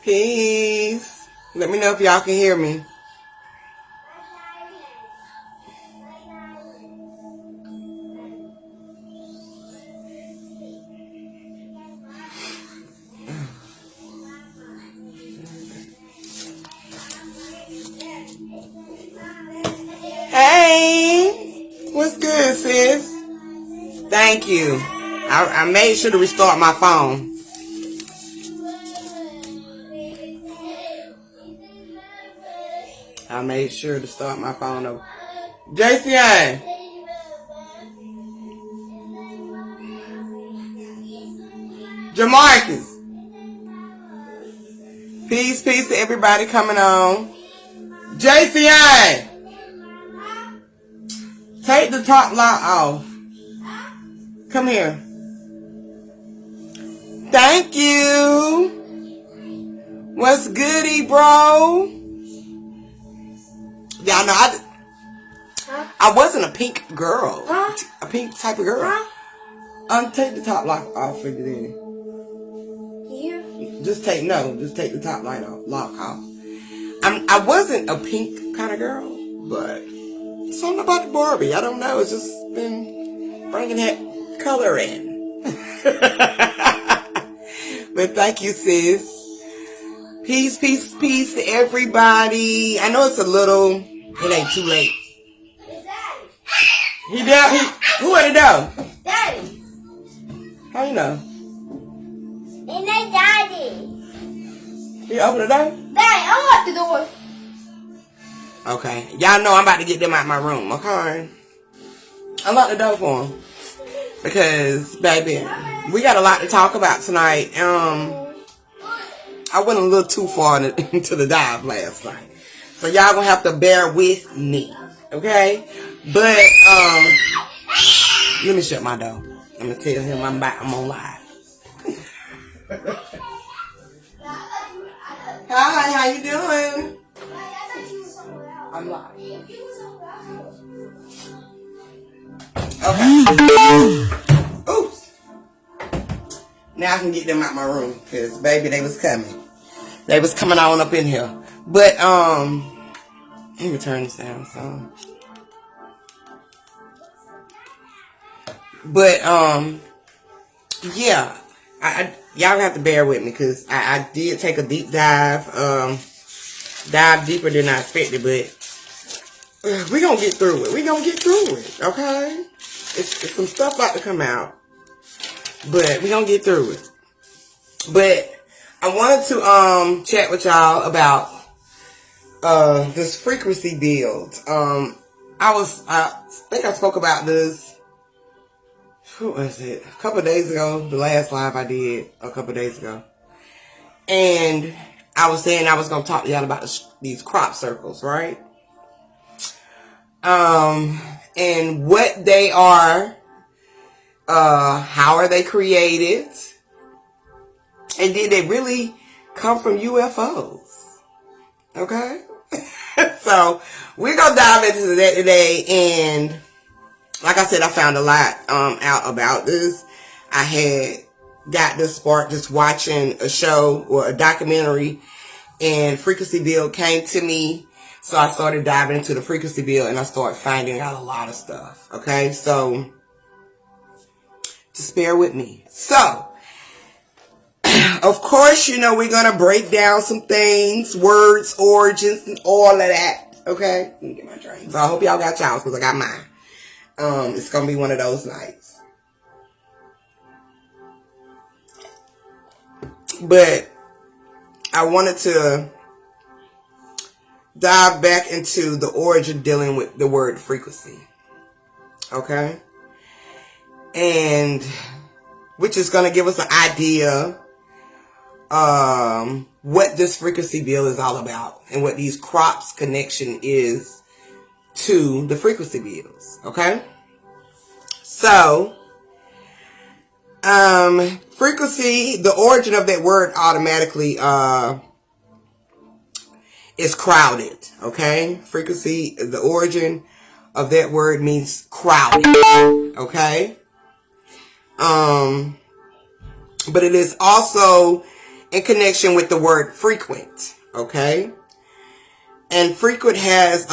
Peace. Let me know if y'all can hear me. Hey, what's good, sis? Thank you. I made sure to restart my phone. I made sure to start my phone over. JCI. Jamarcus. Peace to everybody coming on. JCI. Take the top lock off. Come here. Thank you. What's goody, bro? Y'all know I wasn't a pink girl. A pink type of girl. Take the top lock off for you. Here? Just take the top lock off. I wasn't a pink kind of girl, but something about the Barbie. I don't know. It's just been bringing that color in. But thank you, sis. Peace to everybody. I know it's a little. It ain't too late. He down. Who let it down? Daddy. How you know? And they daddy. He open the door? Daddy, unlock the door. Okay. Y'all know I'm about to get them out my room, okay? Unlock the door for them. Because, baby, we got a lot to talk about tonight. I went a little too far into the dive last night. So y'all gonna have to bear with me. Okay? But, let me shut my door. I'm gonna tell him I'm on live. Hi, how you doing? I'm live. Okay. Oops. Now I can get them out my room. Because, baby, they was coming. They was coming on up in here. But, let me turn this down. So. But, yeah. Y'all have to bear with me. Because I did take a deep dive. Dive deeper than I expected. But, we're going to get through it. We're going to get through it. Okay? It's some stuff about to come out. But we're going to get through it. But, I wanted to chat with y'all about this frequency build. I think I spoke about this. Who was it? A couple of days ago. The last live I did a couple of days ago, and I was saying I was gonna talk to y'all about these crop circles, right? And what they are, how are they created, and did they really come from UFOs? Okay. So we're gonna dive into that today, and like I said, I found a lot out about this. I had got this spark just watching a show or a documentary, and frequency build came to me, so I started diving into the frequency build, and I started finding out a lot of stuff. Okay, so just bear with me. So of course, you know, we're going to break down some things, words, origins, and all of that. Okay? Let me get my drink. So I hope y'all got y'all's because I got mine. It's going to be one of those nights. But I wanted to dive back into the origin dealing with the word frequency. Okay? And which is going to give us an idea what this frequency bill is all about and what these crops connection is to the frequency bills. Okay, so frequency, the origin of that word automatically is crowded. Okay, frequency, the origin of that word means crowded. Okay, but it is also in connection with the word frequent, okay? And frequent has,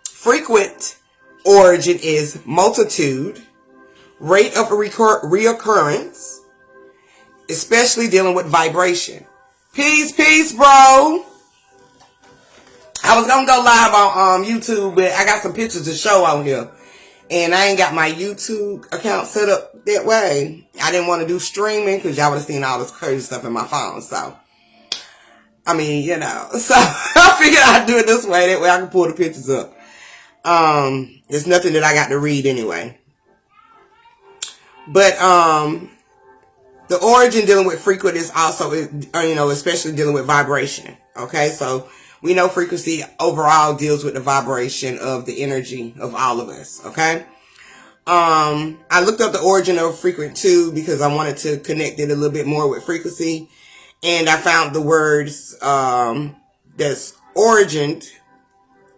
frequent origin is multitude, rate of reoccurrence, especially dealing with vibration. Peace, bro. I was gonna go live on YouTube, but I got some pictures to show on here. And I ain't got my YouTube account set up that way. I didn't want to do streaming because y'all would have seen all this crazy stuff in my phone. So, I mean, you know. So, I figured I'd do it this way. That way I can pull the pictures up. It's nothing that I got to read anyway. But, the origin dealing with frequent is also, you know, especially dealing with vibration. Okay, so we know frequency overall deals with the vibration of the energy of all of us, okay? I looked up the origin of frequent too because I wanted to connect it a little bit more with frequency. And I found the words that's origined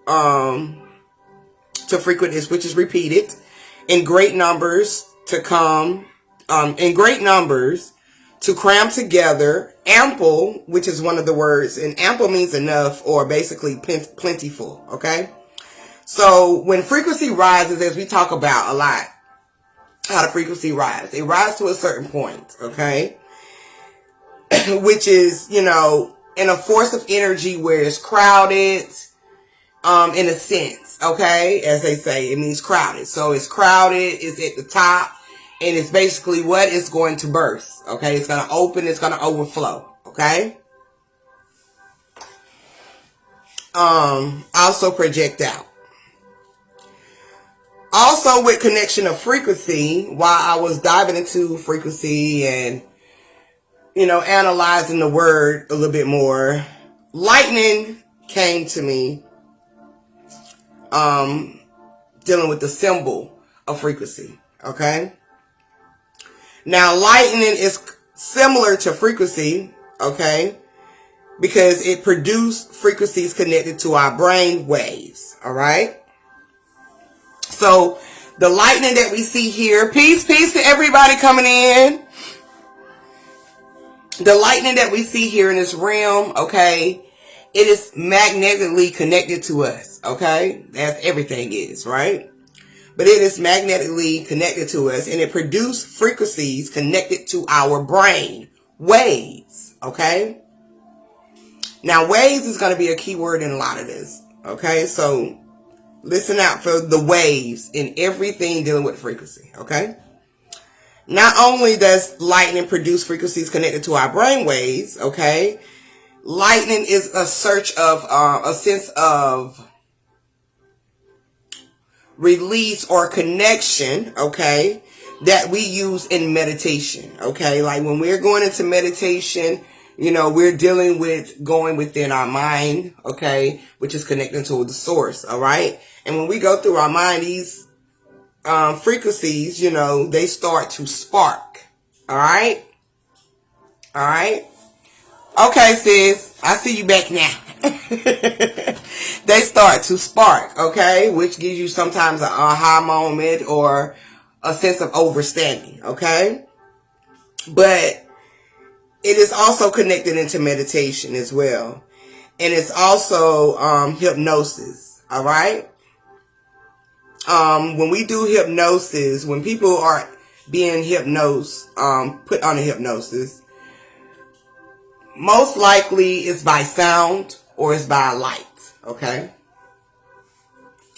to frequent is, which is repeated in great numbers to come, in great numbers to cram together, ample, which is one of the words, and ample means enough or basically plentiful, okay? So when frequency rises, as we talk about a lot, how the frequency rises, it rises to a certain point, okay? Which is, you know, in a force of energy where it's crowded, in a sense, okay? As they say, it means crowded. So it's crowded, it's at the top, and it's basically what it's going to burst, okay? It's going to open, it's going to overflow, okay? Also project out. Also with connection of frequency, while I was diving into frequency and, you know, analyzing the word a little bit more, lightning came to me, dealing with the symbol of frequency, okay? Now, lightning is similar to frequency, okay? Because it produced frequencies connected to our brain waves, all right? So, the lightning that we see here, peace to everybody coming in. The lightning that we see here in this realm, okay, it is magnetically connected to us, okay? As everything is, right? But it is magnetically connected to us, and it produces frequencies connected to our brain waves, okay? Now, waves is going to be a key word in a lot of this, okay? So, listen out for the waves in everything dealing with frequency, okay? Not only does lightning produce frequencies connected to our brain waves, okay, lightning is a search of a sense of release or connection, okay, that we use in meditation, okay? Like when we're going into meditation, you know, we're dealing with going within our mind, okay, which is connecting to the source, all right? And when we go through our mind, these frequencies, you know, they start to spark, all right? All right? Okay, sis, I see you back now. They start to spark, okay, which gives you sometimes an aha moment or a sense of understanding, okay? But it is also connected into meditation as well. And it's also hypnosis, all right? When we do hypnosis, when people are being put on a hypnosis, most likely it's by sound or it's by light, okay?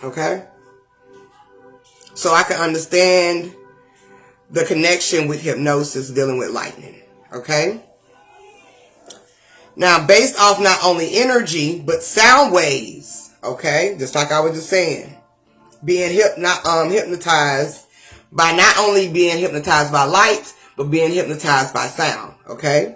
Okay? So I can understand the connection with hypnosis dealing with lightning, okay? Now, based off not only energy, but sound waves, okay? Just like I was just saying, being hypnotized by not only being hypnotized by light, but being hypnotized by sound, okay?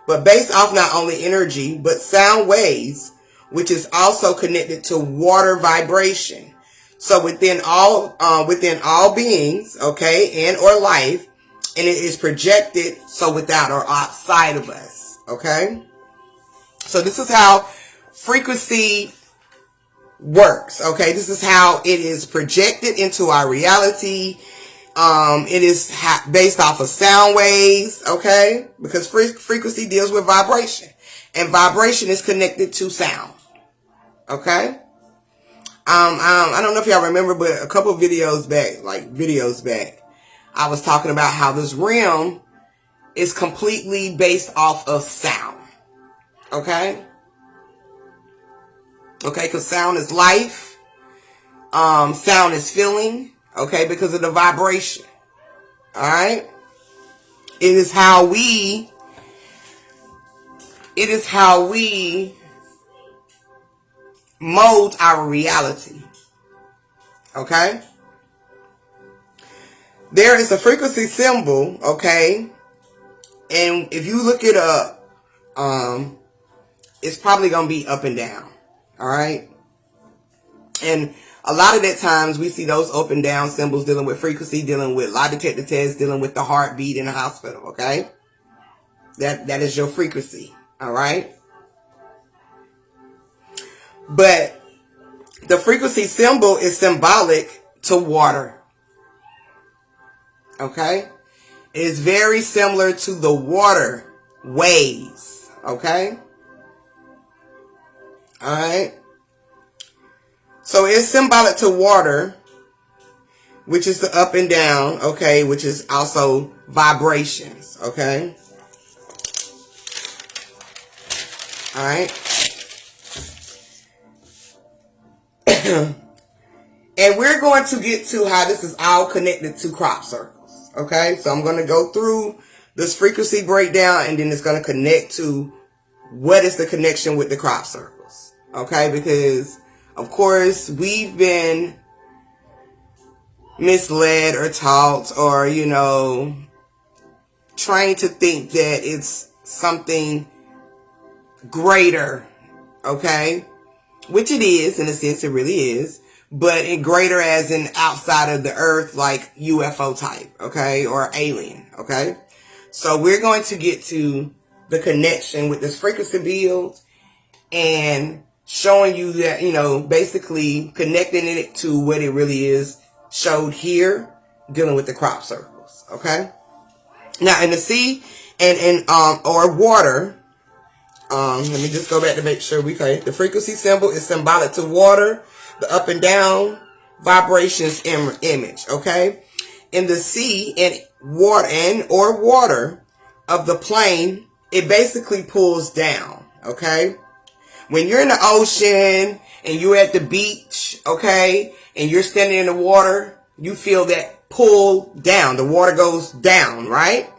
But based off not only energy, but sound waves, which is also connected to water vibration. So within all beings, okay, and or life, and it is projected so without or outside of us, okay? So this is how frequency works, okay? This is how it is projected into our reality. It is based off of sound waves, okay? Because frequency deals with vibration, and vibration is connected to sound, okay? I don't know if y'all remember, but a couple of videos back, I was talking about how this realm is completely based off of sound, okay? Okay, because sound is life, sound is feeling, okay, because of the vibration. Alright? It is how we mold our reality. Okay? There is a frequency symbol, okay? And if you look it up, it's probably gonna be up and down. Alright? And a lot of that times we see those up and down symbols dealing with frequency, dealing with lie detector tests, dealing with the heartbeat in the hospital, okay? That is your frequency, all right? But the frequency symbol is symbolic to water, okay? It is very similar to the water waves, okay? All right? So it's symbolic to water, which is the up and down, okay, which is also vibrations, okay? All right? And we're going to get to how this is all connected to crop circles, okay? So I'm going to go through this frequency breakdown, and then it's going to connect to what is the connection with the crop circles, okay? Because of course, we've been misled or taught or, you know, trained to think that it's something greater, okay? Which it is, in a sense, it really is. But it greater as in outside of the earth, like UFO type, okay? Or alien, okay? So we're going to get to the connection with this frequency build and showing you that, you know, basically connecting it to what it really is showed here, dealing with the crop circles, okay? Now, in the sea or water, let me just go back to make sure the frequency symbol is symbolic to water, the up and down vibrations image, okay? In the sea and water of the plane, it basically pulls down, okay? When you're in the ocean and you're at the beach, okay, and you're standing in the water, you feel that pull down. The water goes down, right?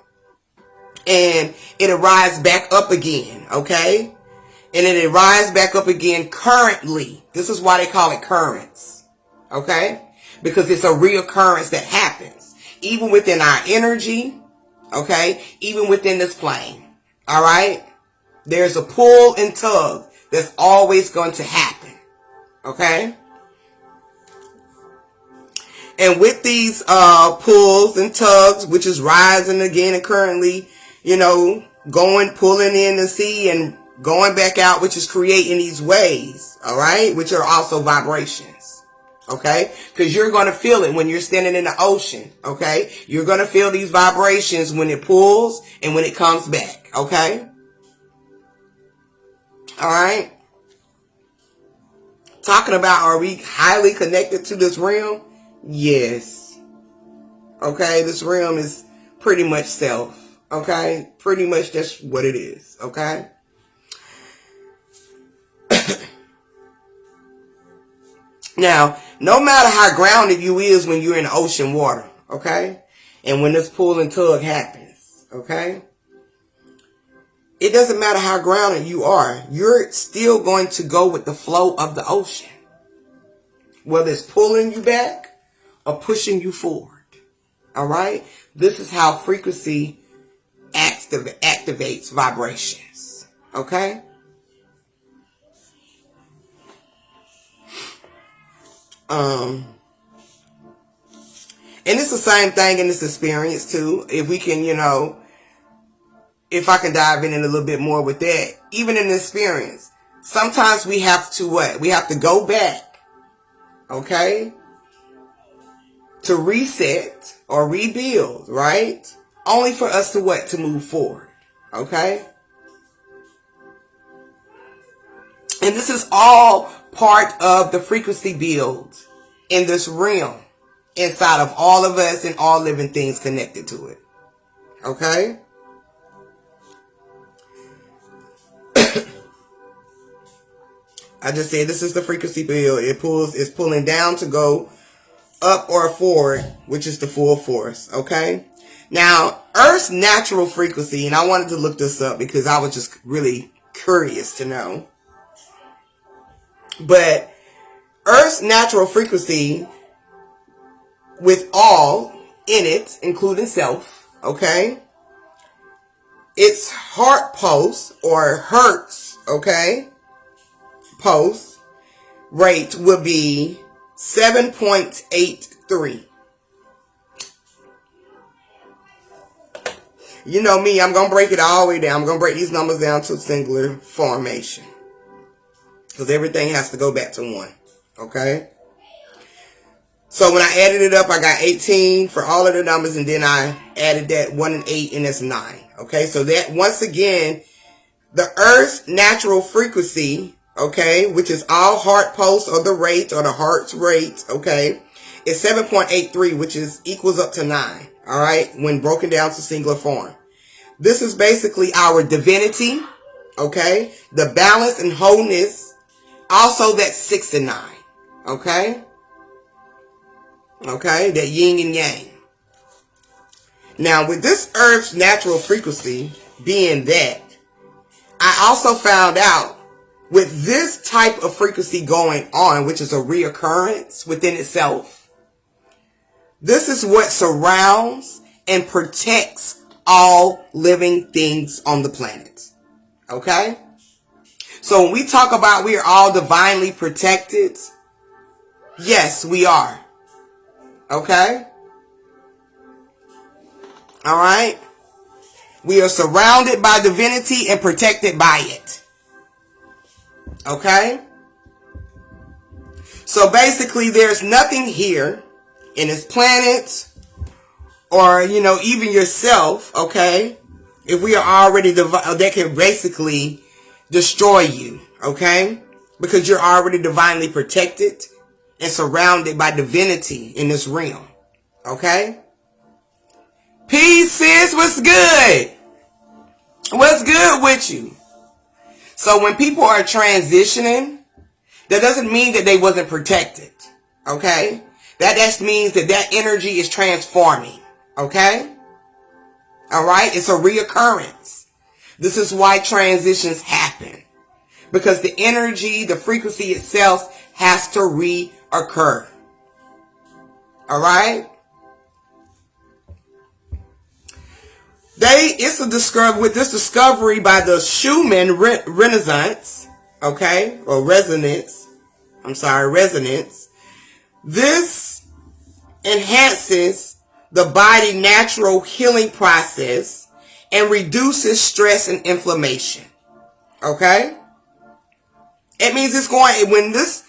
And it arrives back up again, okay? And then it rises back up again currently. This is why they call it currents, okay? Because it's a reoccurrence that happens. Even within our energy, okay? Even within this plane, all right? There's a pull and tug that's always going to happen, okay? And with these pulls and tugs, which is rising again and currently, you know, pulling in the sea and going back out, which is creating these waves, all right, which are also vibrations, okay, because you're going to feel it when you're standing in the ocean, okay, you're going to feel these vibrations when it pulls and when it comes back, okay, all right. Talking about, are we highly connected to this realm? Yes. Okay, this realm is pretty much self, okay, pretty much that's what it is, okay. Now, no matter how grounded you is when you're in the ocean water, okay, and when this pull and tug happens, okay, it doesn't matter how grounded you are, you're still going to go with the flow of the ocean, whether it's pulling you back or pushing you forward, all right. This is how frequency activates vibrations, okay. And it's the same thing in this experience too. If we can, you know, if I can dive in a little bit more with that, even in the experience, sometimes we have to what? We have to go back, okay, to reset or rebuild, right? Only for us to what? To move forward, okay? And this is all part of the frequency build in this realm, inside of all of us and all living things connected to it. Okay? I just said this is the frequency build. It's pulling down to go up or forward, which is the full force. Okay? Now, Earth's natural frequency, and I wanted to look this up because I was just really curious to know. But Earth's natural frequency, with all in it, including self, okay, its heart pulse or hertz, okay, pulse rate will be 7.83. You know me, I'm going to break it all the way down. I'm going to break these numbers down to singular formation, because everything has to go back to 1, okay? So when I added it up, I got 18 for all of the numbers, and then I added that 1 and 8, and that's 9, okay? So that, once again, the Earth's natural frequency, okay, which is all heart pulse or the rate or the heart's rate, okay, is 7.83, which is equals up to 9, all right, when broken down to singular form. This is basically our divinity, okay, the balance and wholeness. Also, that's 6 and 9. Okay? Okay, that yin and yang. Now, with this Earth's natural frequency being that, I also found out with this type of frequency going on, which is a reoccurrence within itself, this is what surrounds and protects all living things on the planet. Okay? So when we talk about we are all divinely protected, yes, we are. Okay? All right? We are surrounded by divinity and protected by it. Okay? So basically, there's nothing here in this planet or, you know, even yourself, okay, if we are already that can basically destroy you, okay? Because you're already divinely protected and surrounded by divinity in this realm, okay? Peace, sis, what's good? What's good with you? So when people are transitioning, that doesn't mean that they wasn't protected, okay? That just means that energy is transforming. Okay? All right? It's a reoccurrence. This is why transitions happen. Because the energy, the frequency itself has to reoccur. All right? It's a discovery with this discovery by the Schumann Renaissance, okay, or resonance. This enhances the body's natural healing process and reduces stress and inflammation. Okay? It means it's going, when this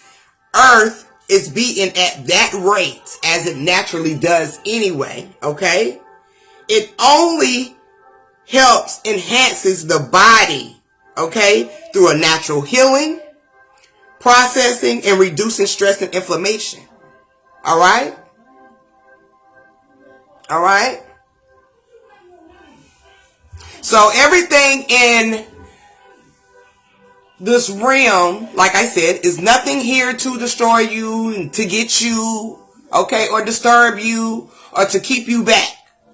earth is beating at that rate, as it naturally does anyway, okay? It only enhances the body, okay, through a natural healing, processing, and reducing stress and inflammation. All right? All right? So everything in this realm, like I said, is nothing here to destroy you, to get you, okay, or disturb you, or to keep you back.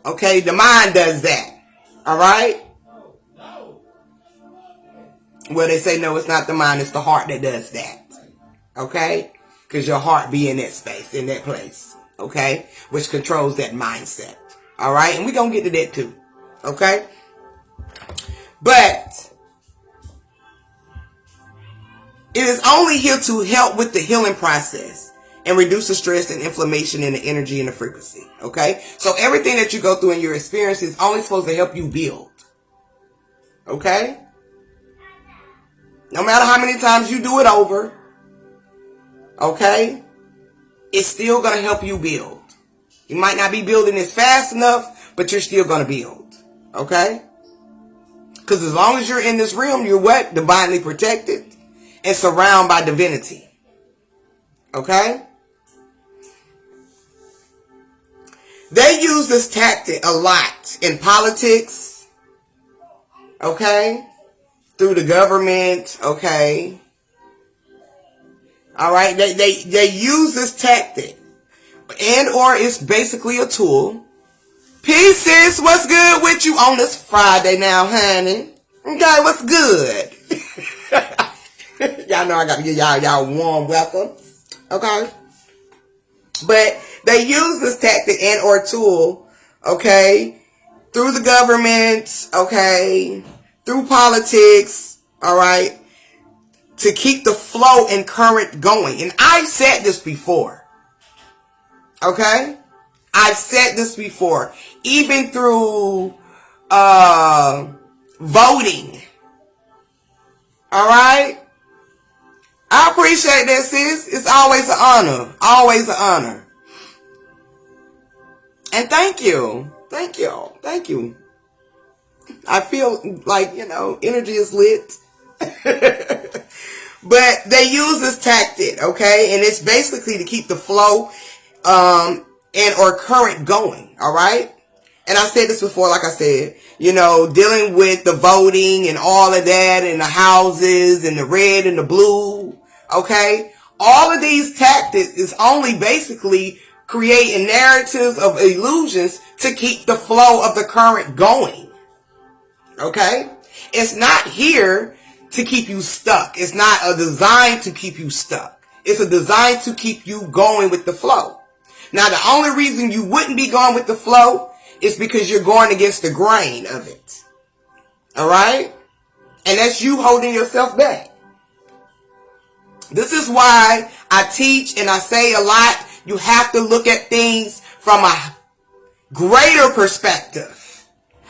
Okay? The mind does that. All right? Well, they say, no, it's not the mind, it's the heart that does that. Okay? Because your heart be in that space, in that place. Okay? Which controls that mindset. All right? And we're going to get to that too. Okay? But it is only here to help with the healing process and reduce the stress and inflammation and the energy and the frequency. Okay? So everything that you go through in your experience is only supposed to help you build. Okay? No matter how many times you do it over, okay, it's still going to help you build. You might not be building as fast enough, but you're still going to build. Okay? Because as long as you're in this realm, you're what? Divinely protected and surrounded by divinity. Okay? They use this tactic a lot in politics. Okay? Through the government. Okay? All right? They use this tactic. And or it's basically a tool. Peace, sis. What's good with you on this Friday now, honey? Okay, what's good? Y'all know I got to give y'all warm welcome. Okay? But they use this tactic and or tool, okay, through the government, okay, through politics, all right, to keep the flow and current going. And I've said this before. Okay? I've said this before. Even through voting. Alright? I appreciate that, sis. It's always an honor. Always an honor. And thank you. Thank you. Thank you. I feel like, energy is lit. But they use this tactic, okay? And it's basically to keep the flow and or current going, all right? And I said this before, like I said, dealing with the voting and all of that and the houses and the red and the blue, okay? All of these tactics is only basically creating narratives of illusions to keep the flow of the current going, okay? It's not here to keep you stuck. It's not a design to keep you stuck. It's a design to keep you going with the flow. Now, the only reason you wouldn't be going with the flow is because you're going against the grain of it. All right? And that's you holding yourself back. This is why I teach and I say a lot, you have to look at things from a greater perspective,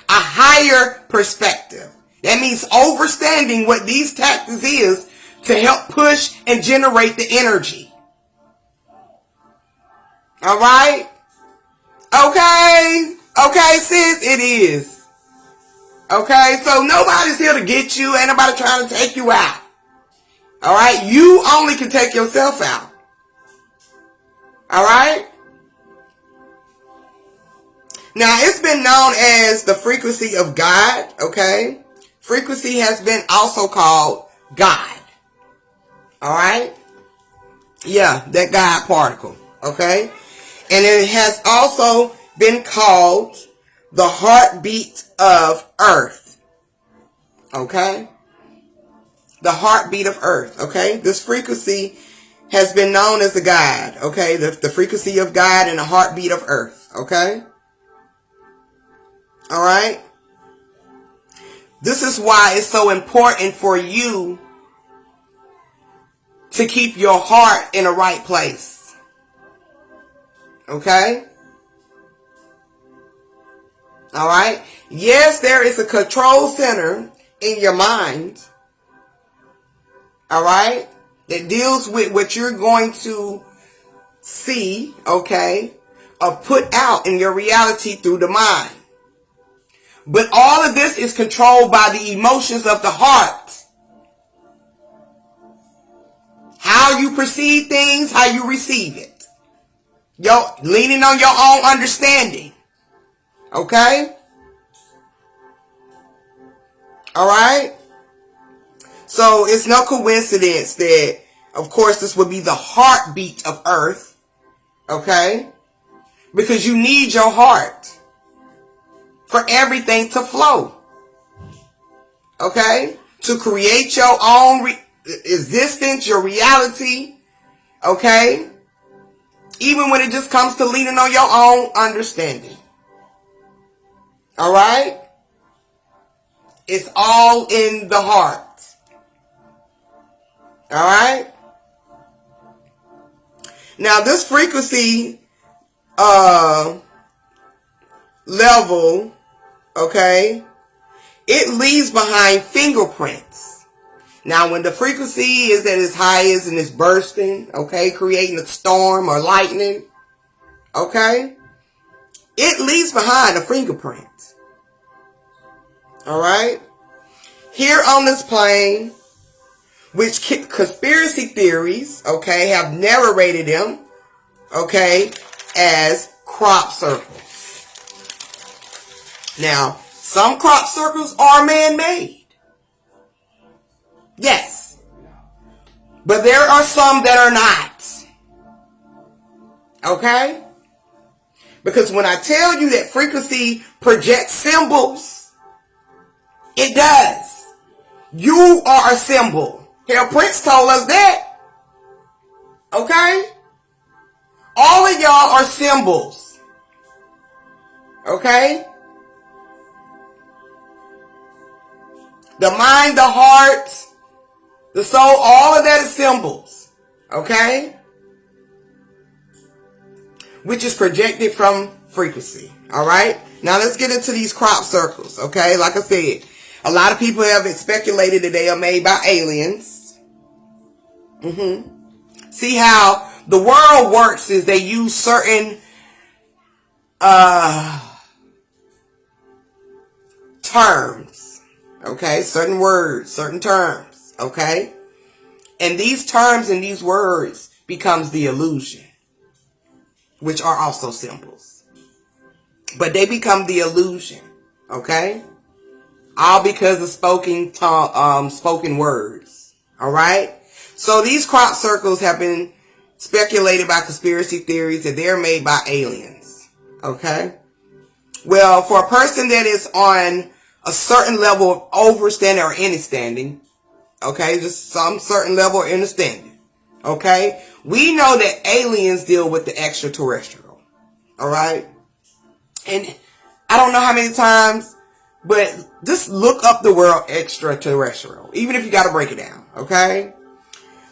a higher perspective. That means understanding what these tactics is to help push and generate the energy. All right? Okay? Okay, sis, it is. Okay? So nobody's here to get you. Ain't nobody trying to take you out. All right? You only can take yourself out. All right? Now, it's been known as the frequency of God. Okay? Frequency has been also called God. All right? Yeah, that God particle. Okay? And it has also been called the heartbeat of Earth. Okay? The heartbeat of Earth. Okay? This frequency has been known as the guide. Okay? The frequency of God and the heartbeat of Earth. Okay? Alright? This is why it's so important for you to keep your heart in the right place. Okay? Alright? Yes, there is a control center in your mind. Alright? That deals with what you're going to see, okay, or put out in your reality through the mind. But all of this is controlled by the emotions of the heart. How you perceive things, how you receive it. Leaning on your own understanding. Okay? Alright? So it's no coincidence that, of course, this would be the heartbeat of Earth. Okay? Because you need your heart for everything to flow. Okay? To create your own existence, your reality. Okay? Even when it just comes to leaning on your own understanding. Alright? It's all in the heart. Alright? Now this frequency level, okay, it leaves behind fingerprints. Now when the frequency is at its highest and it's bursting, okay, creating a storm or lightning, okay, it leaves behind a fingerprint. Alright? Here on this plane, which conspiracy theories, okay, have narrated them, okay, as crop circles. Now, some crop circles are man-made. Yes. But there are some that are not. Okay? Because when I tell you that frequency projects symbols, it does. You are a symbol. Hell, Prince told us that. Okay? All of y'all are symbols. Okay? The mind, the heart, the soul, all of that is symbols. Okay? Which is projected from frequency. Alright? Now let's get into these crop circles. Okay? Like I said, a lot of people have speculated that they are made by aliens. See how the world works is they use certain terms. Okay? Certain words, certain terms. Okay? And these terms and these words becomes the illusion, which are also symbols. But they become the illusion. Okay? All because of spoken words. Alright? So these crop circles have been speculated by conspiracy theories that they're made by aliens. Okay? Well, for a person that is on a certain level of overstanding or understanding, okay, just some certain level of understanding, okay, we know that aliens deal with the extraterrestrial. Alright? And I don't know how many times, but just look up the word extraterrestrial, even if you got to break it down, okay?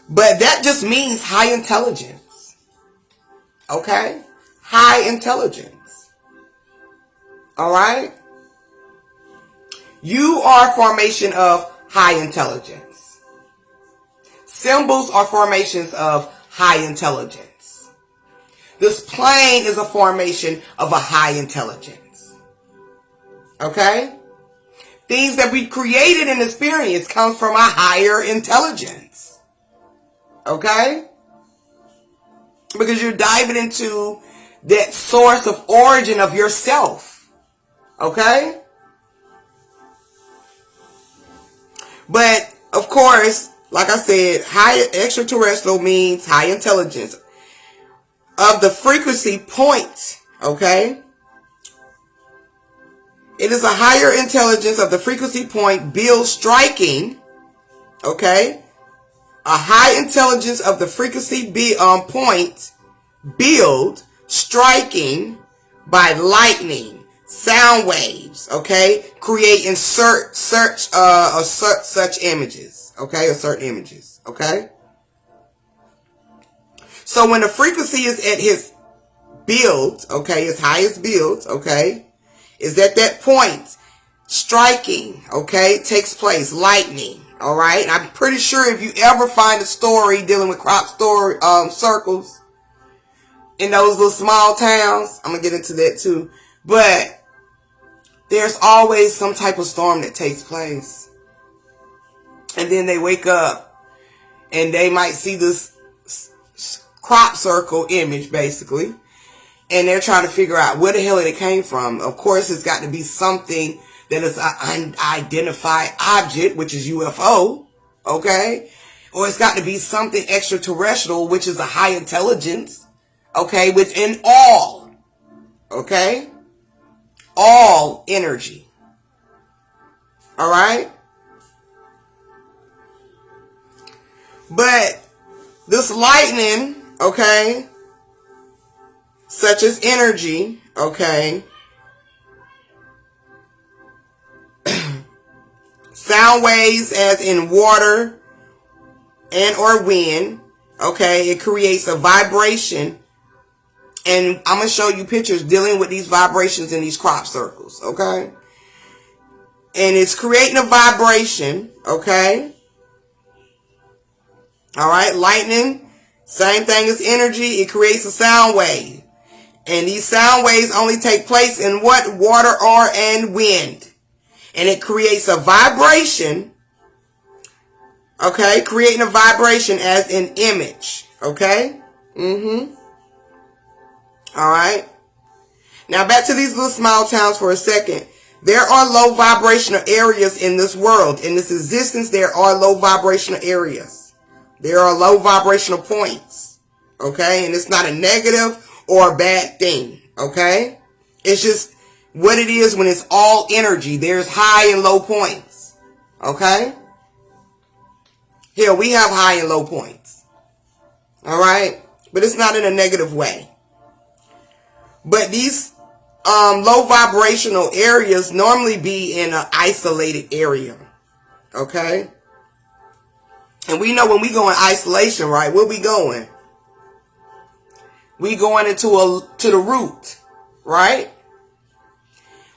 But that just means high intelligence, okay? High intelligence, all right? You are a formation of high intelligence. Symbols are formations of high intelligence. This plane is a formation of a high intelligence, okay? Things that we created and experienced come from a higher intelligence. Okay? Because you're diving into that source of origin of yourself. Okay? But, of course, like I said, high extraterrestrial means high intelligence. of the frequency point, okay? It is a higher intelligence of the frequency point build striking, okay? A high intelligence of the frequency point build striking by lightning, sound waves, okay? Create insert such images, okay? Or certain images, okay? So when the frequency is at his build, okay, his highest build, okay, is at that point, striking, okay, takes place, lightning, all right? I'm pretty sure if you ever find a story dealing with crop circles in those little small towns, I'm going to get into that too, but there's always some type of storm that takes place. And then they wake up and they might see this crop circle image, basically, and they're trying to figure out where the hell it came from. Of course, it's got to be something that is an unidentified object, which is UFO, okay? Or it's got to be something extraterrestrial, which is a high intelligence, okay, within all, okay? All energy, all right? But this lightning, okay, such as energy, okay, sound waves as in water and or wind, okay, it creates a vibration, and I'm going to show you pictures dealing with these vibrations in these crop circles, okay, and it's creating a vibration, okay, all right, lightning, same thing as energy, it creates a sound wave. And these sound waves only take place in what? Water or and wind. And it creates a vibration, okay? Creating a vibration as an image, okay? All right. Now back to these little small towns for a second. There are low vibrational areas in this world. In this existence, there are low vibrational areas. There are low vibrational points, okay? And it's not a negative or a bad thing, okay? It's just what it is when it's all energy. There's high and low points, okay? Here, we have high and low points, all right? But it's not in a negative way. But these low vibrational areas normally be in an isolated area, okay? And we know when we go in isolation, right, where we going? We going to the root, right?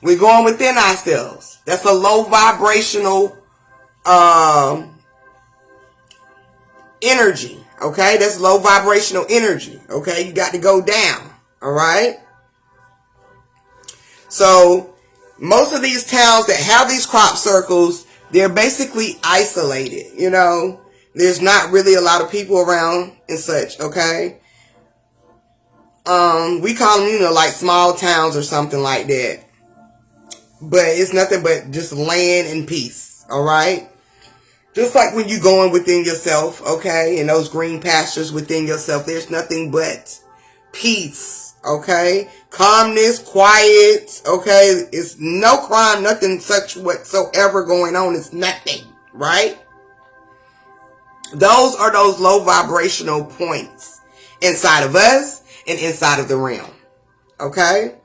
We're going within ourselves. That's a low vibrational energy, okay? That's low vibrational energy, okay? You got to go down, all right? So most of these towns that have these crop circles, they're basically isolated, you know? There's not really a lot of people around and such, okay? We call them, you know, like small towns or something like that. But it's nothing but just land and peace, all right? Just like when you're going within yourself, okay? In those green pastures within yourself, there's nothing but peace, okay? Calmness, quiet, okay? It's no crime, nothing such whatsoever going on. It's nothing, right? Those are those low vibrational points inside of us and inside of the realm, okay?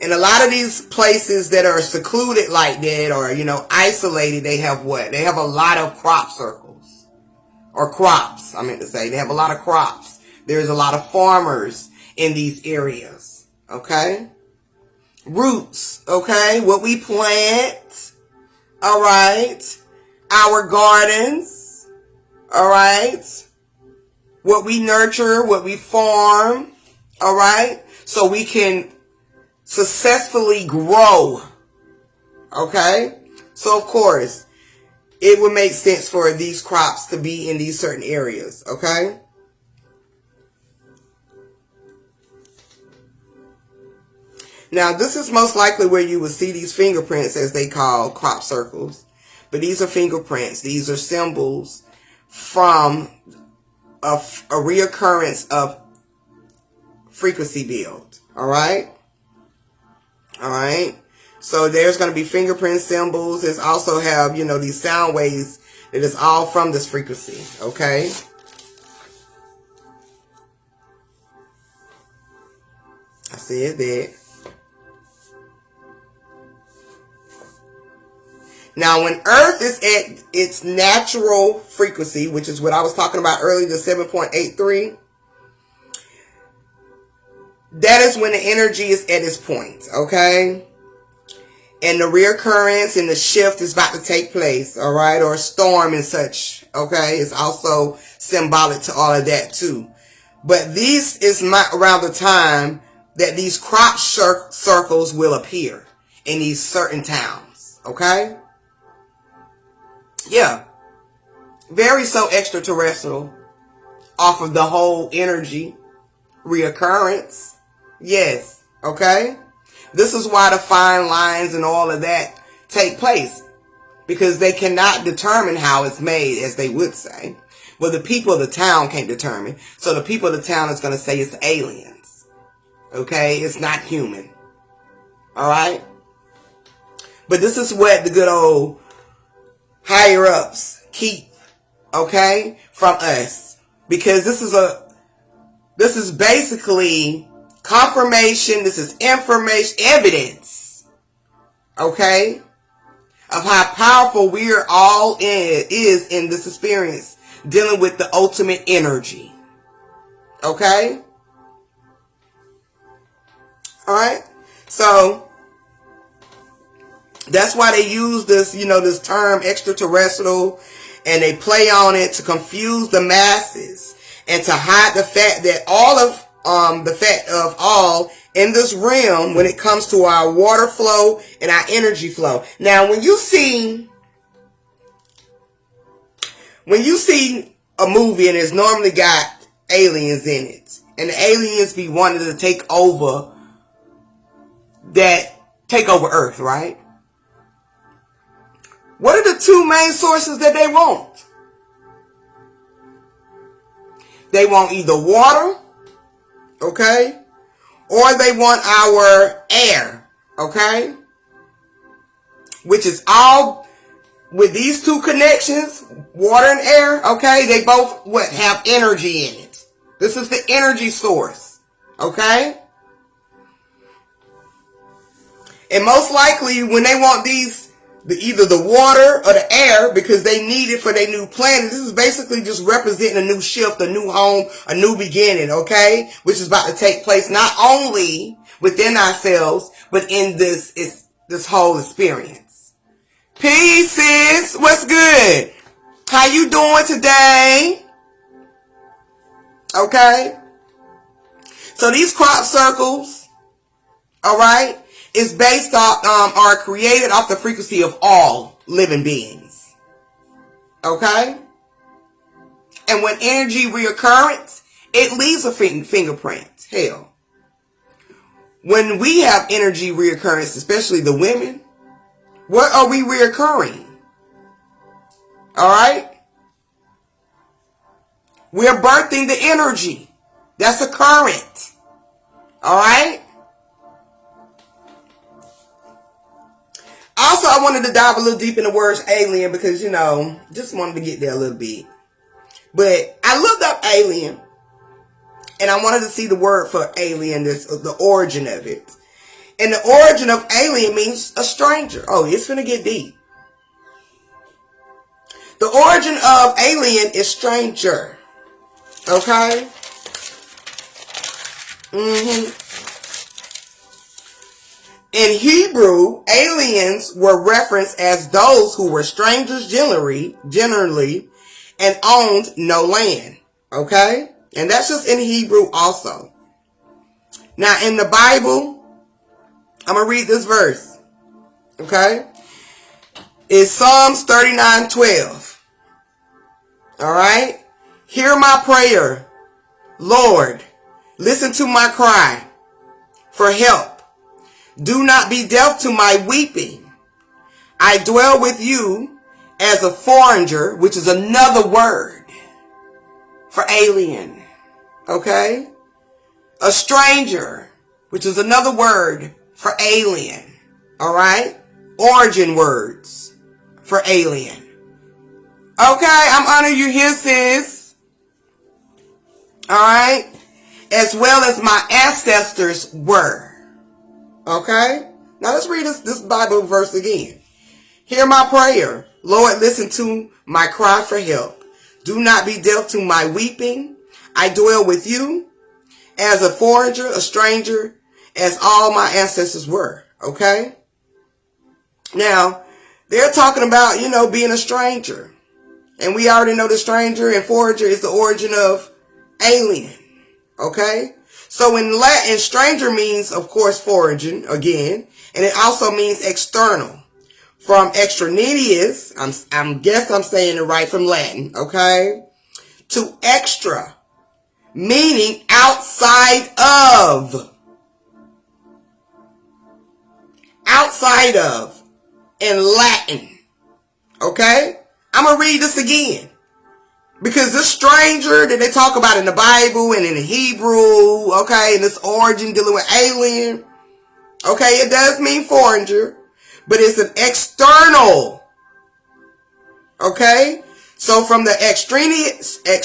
And a lot of these places that are secluded like that or, you know, isolated, they have what? They have a lot of crop circles. Or crops, I meant to say. They have a lot of crops. There's a lot of farmers in these areas, okay? Roots, okay? What we plant, all right? Our gardens, all right? What we nurture, what we farm, all right? So we can successfully grow, okay? So of course, it would make sense for these crops to be in these certain areas, okay? Now, this is most likely where you will see these fingerprints, as they call crop circles. But these are fingerprints. These are symbols from a reoccurrence of frequency build. All right? All right? So there's going to be fingerprint symbols. There's also have, you know, these sound waves that is all from this frequency. Okay? I said that. Now, when Earth is at its natural frequency, which is what I was talking about earlier, the 7.83, that is when the energy is at its point, okay? And the reoccurrence and the shift is about to take place, all right? Or a storm and such, okay? It's also symbolic to all of that, too. But this is not around the time that these crop circles will appear in these certain towns, okay? Yeah. Very so extraterrestrial off of the whole energy reoccurrence. Yes. Okay. This is why the fine lines and all of that take place. Because they cannot determine how it's made, as they would say. Well, the people of the town can't determine. So the people of the town is going to say it's aliens. Okay. It's not human. All right. But this is what the good old higher ups keep, okay, from us, because this is basically confirmation. This is information, evidence, okay, of how powerful we're all is in this experience, dealing with the ultimate energy. Okay, all right, so that's why they use this, you know, this term extraterrestrial, and they play on it to confuse the masses and to hide the fact that all in this realm, when it comes to our water flow and our energy flow. Now, when you see a movie and it's normally got aliens in it, and the aliens be wanting to take over Earth, right? What are the two main sources that they want? They want either water, okay, or they want our air, okay, which is all, with these two connections, water and air, okay, they both have energy in it. This is the energy source, okay? And most likely when they want these, either the water or the air, because they need it for their new planet. This is basically just representing a new shift, a new home, a new beginning, okay? Which is about to take place not only within ourselves, but in this whole experience. Peace, sis. What's good? How you doing today? Okay? So these crop circles, alright, is based off, are created off the frequency of all living beings. Okay? And when energy reoccurrence, it leaves a fingerprint. Hell. When we have energy reoccurrence, especially the women, what are we reoccurring? Alright? We're birthing the energy. That's a current. Alright? Also, I wanted to dive a little deep in the words alien because, you know, just wanted to get there a little bit. But I looked up alien, and I wanted to see the word for alien, the origin of it. And the origin of alien means a stranger. Oh, it's gonna get deep. The origin of alien is stranger. Okay? In Hebrew, aliens were referenced as those who were strangers generally, and owned no land. Okay? And that's just in Hebrew also. Now, in the Bible, I'm going to read this verse. Okay? It's Psalms 39:12. Alright? Hear my prayer. Lord, listen to my cry for help. Do not be deaf to my weeping. I dwell with you as a foreigner, which is another word for alien. Okay? A stranger, which is another word for alien. All right? Origin words for alien. Okay, I'm honoring you here, sis. All right? As well as my ancestors were. Okay? Now let's read this Bible verse again. Hear my prayer. Lord, listen to my cry for help. Do not be deaf to my weeping. I dwell with you as a foreigner, a stranger, as all my ancestors were. Okay? Now, they're talking about, being a stranger. And we already know the stranger and foreigner is the origin of alien. Okay? So in Latin, stranger means, of course, foreign again. And it also means external. From extraneous, I'm saying it right from Latin, okay? To extra, meaning outside of. Outside of in Latin. Okay? I'm going to read this again. Because this stranger that they talk about in the Bible and in the Hebrew, okay, and this origin dealing with alien, okay, it does mean foreigner, but it's an external, okay? So from the extraneous, I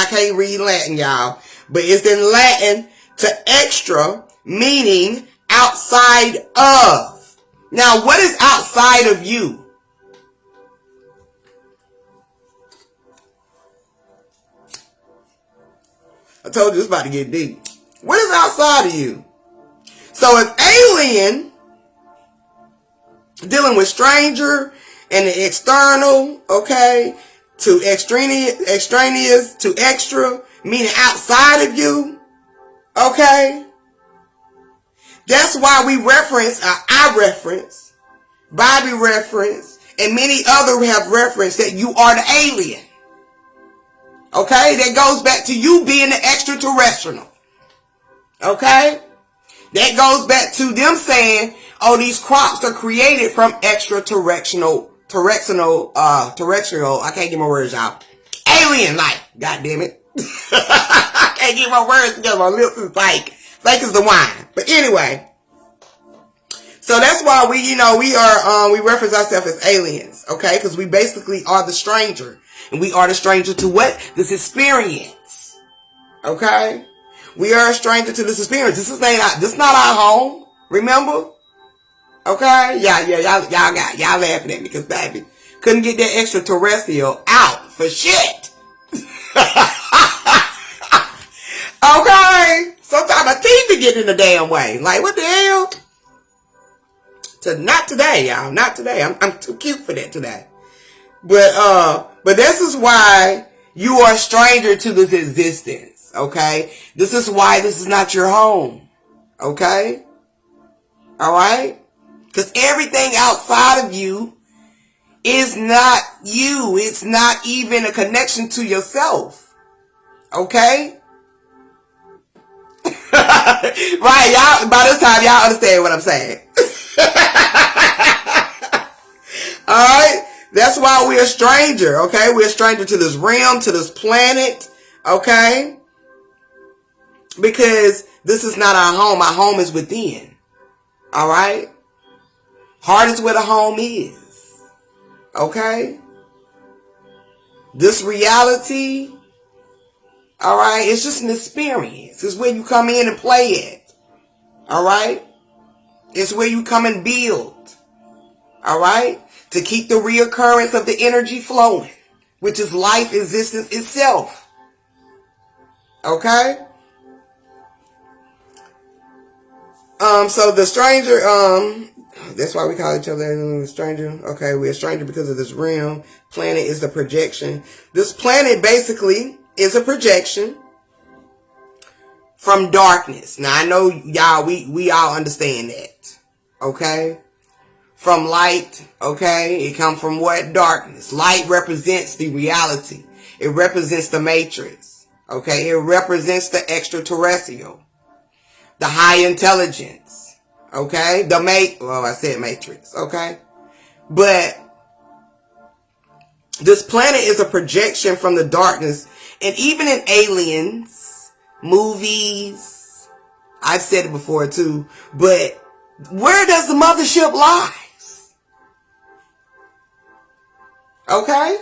can't read Latin, y'all, but it's in Latin to extra, meaning outside of. Now, what is outside of you? I told you it's about to get deep. What is outside of you? So if alien, dealing with stranger and the external, okay, to extraneous to extra, meaning outside of you, okay, that's why we reference, I reference, Bobby reference, and many other have referenced that you are the alien. Okay, that goes back to you being the extraterrestrial. Okay, that goes back to them saying, oh, these crops are created from terrestrial, I can't get my words out. Alien life, god damn it. I can't get my words together, my lips is like as the wine. But anyway, so that's why we reference ourselves as aliens, okay, because we basically are the stranger. And we are the stranger to what? This experience. Okay? We are a stranger to this experience. This is not our home. Remember? Okay? Y'all laughing at me because, baby, couldn't get that extraterrestrial out for shit. Okay? Sometimes my teeth be getting in the damn way. Like, what the hell? Not today, y'all. Not today. I'm too cute for that today. But this is why you are a stranger to this existence, okay? This is why this is not your home, okay? Alright? Because everything outside of you is not you. It's not even a connection to yourself, okay? Right, y'all, by this time, y'all understand what I'm saying. Alright? That's why we're a stranger, okay? We're a stranger to this realm, to this planet, okay? Because this is not our home. Our home is within, all right? Heart is where the home is, okay? This reality, all right, it's just an experience. It's where you come in and play it, all right? It's where you come and build, all right? To keep the reoccurrence of the energy flowing, which is life existence itself. Okay? So the stranger, that's why we call each other a stranger. Okay, we're a stranger because of this realm. Planet is the projection. This planet basically is a projection from darkness. Now I know y'all, we all understand that. Okay? From light, okay? It comes from what? Darkness. Light represents the reality. It represents the matrix, okay? It represents the extraterrestrial, the high intelligence, Okay? I said matrix. Okay? But this planet is a projection from the darkness. And even in Aliens, movies, I've said it before too, but where does the mothership lie? Okay?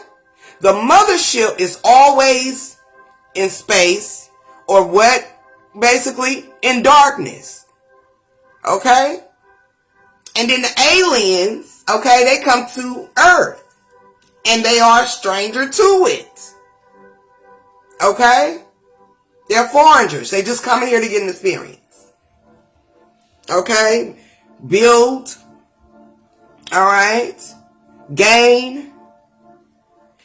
The mothership is always in space, or what? Basically, in darkness. Okay? And then the aliens, okay, they come to Earth. And they are a stranger to it. Okay? They're foreigners. They just come in here to get an experience. Okay? Build. Alright? Gain.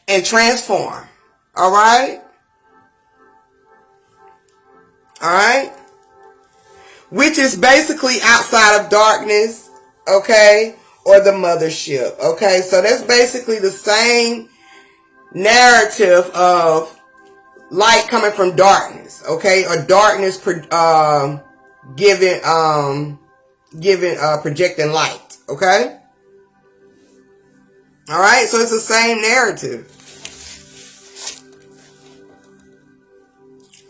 And transform. Alright? Alright? Which is basically outside of darkness. Okay? Or the mothership. Okay? So that's basically the same narrative of light coming from darkness. Okay? Or darkness projecting light. Okay? Alright? So it's the same narrative.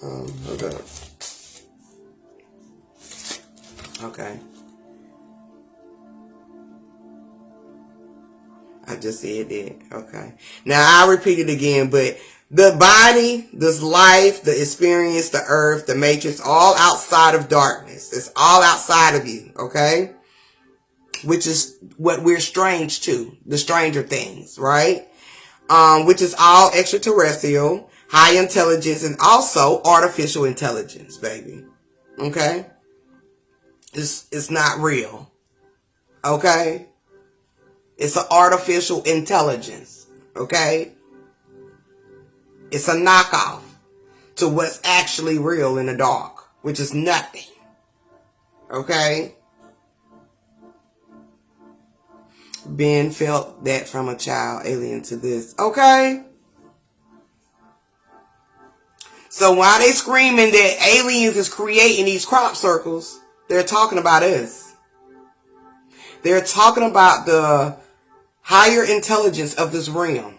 Hold up. Okay. I just said that. Okay. Now I'll repeat it again, but the body, this life, the experience, the earth, the matrix, all outside of darkness. It's all outside of you. Okay. Which is what we're strange to. The stranger things, right? Which is all extraterrestrial, high intelligence, and also artificial intelligence, baby. Okay? It's not real. Okay? It's an artificial intelligence. Okay? It's a knockoff to what's actually real in the dark, which is nothing. Okay? Ben felt that from a child, alien to this. Okay? So while they screaming that aliens is creating these crop circles, they're talking about us. They're talking about the higher intelligence of this realm,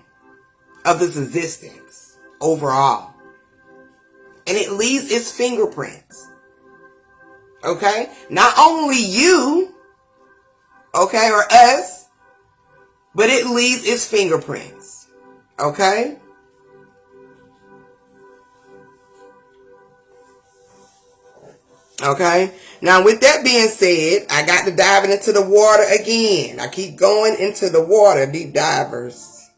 of this existence overall. And it leaves its fingerprints. Okay? Not only you, okay, or us, but it leaves its fingerprints. Okay? Okay? Now, with that being said, I got to diving into the water again. I keep going into the water, deep divers.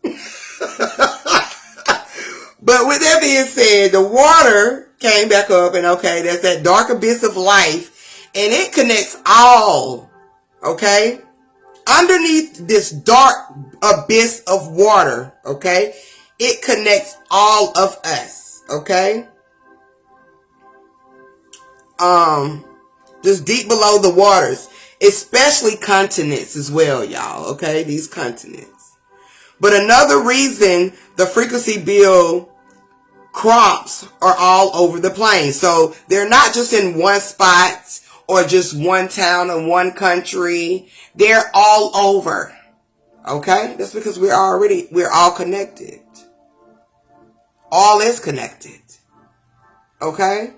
But with that being said, the water came back up, and okay, that's that dark abyss of life, and it connects all, okay? Underneath this dark abyss of water, okay, it connects all of us, okay? Just deep below the waters, especially continents as well, y'all, okay? These continents. But another reason the frequency bill crops are all over the plane. So they're not just in one spot or just one town or one country. They're all over. Okay? That's because we're all connected. All is connected. Okay?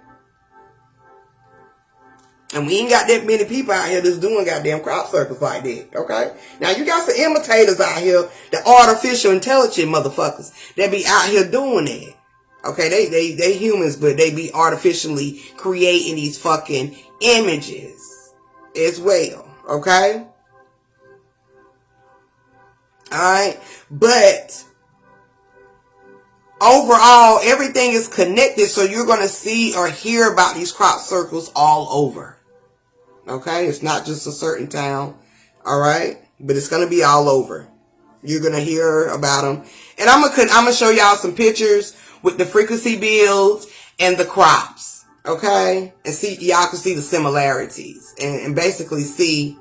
And we ain't got that many people out here that's doing goddamn crop circles like that. Okay? Now you got some imitators out here, the artificial intelligent motherfuckers that be out here doing that. Okay, they humans, but they be artificially creating these fucking images as well. Okay? Alright? But overall, everything is connected, so you're going to see or hear about these crop circles all over. Okay? It's not just a certain town. Alright? But it's going to be all over. You're going to hear about them. And I'm going to show y'all some pictures with the frequency bills and the crops. Okay? And see, y'all can see the similarities. And basically see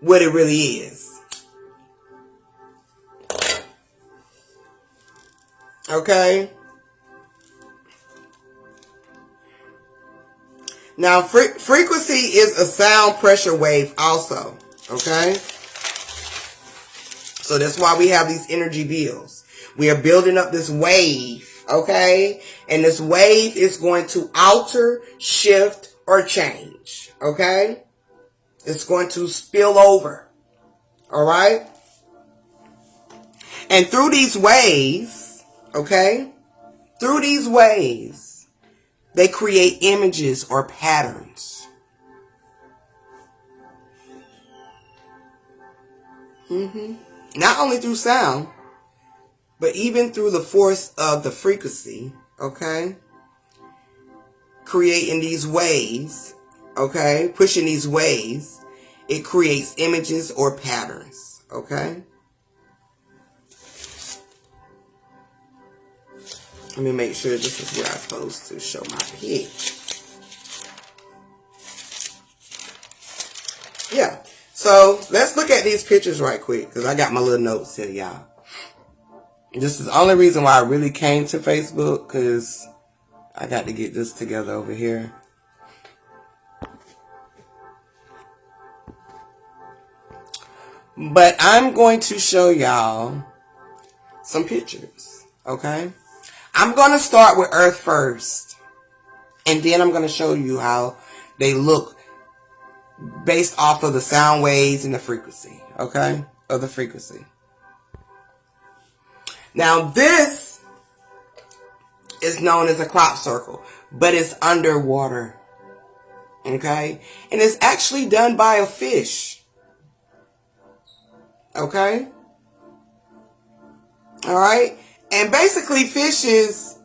what it really is. Okay? Now, frequency is a sound pressure wave also. Okay? So that's why we have these energy bills. We are building up this wave. Okay? And this wave is going to alter, shift, or change. Okay? It's going to spill over. Alright? And through these waves, okay? Through these waves, they create images or patterns. Not only through sound, but even through the force of the frequency, okay? Creating these waves, okay? Pushing these waves, it creates images or patterns, okay? Let me make sure this is where I'm supposed to show my pic. Yeah. So let's look at these pictures right quick, because I got my little notes here, y'all. This is the only reason why I really came to Facebook, because I got to get this together over here. But I'm going to show y'all some pictures, okay? I'm going to start with Earth first, and then I'm going to show you how they look based off of the sound waves and the frequency, okay, of the frequency. Now, this is known as a crop circle, but it's underwater, okay, and it's actually done by a fish, okay, all right. And basically fishes,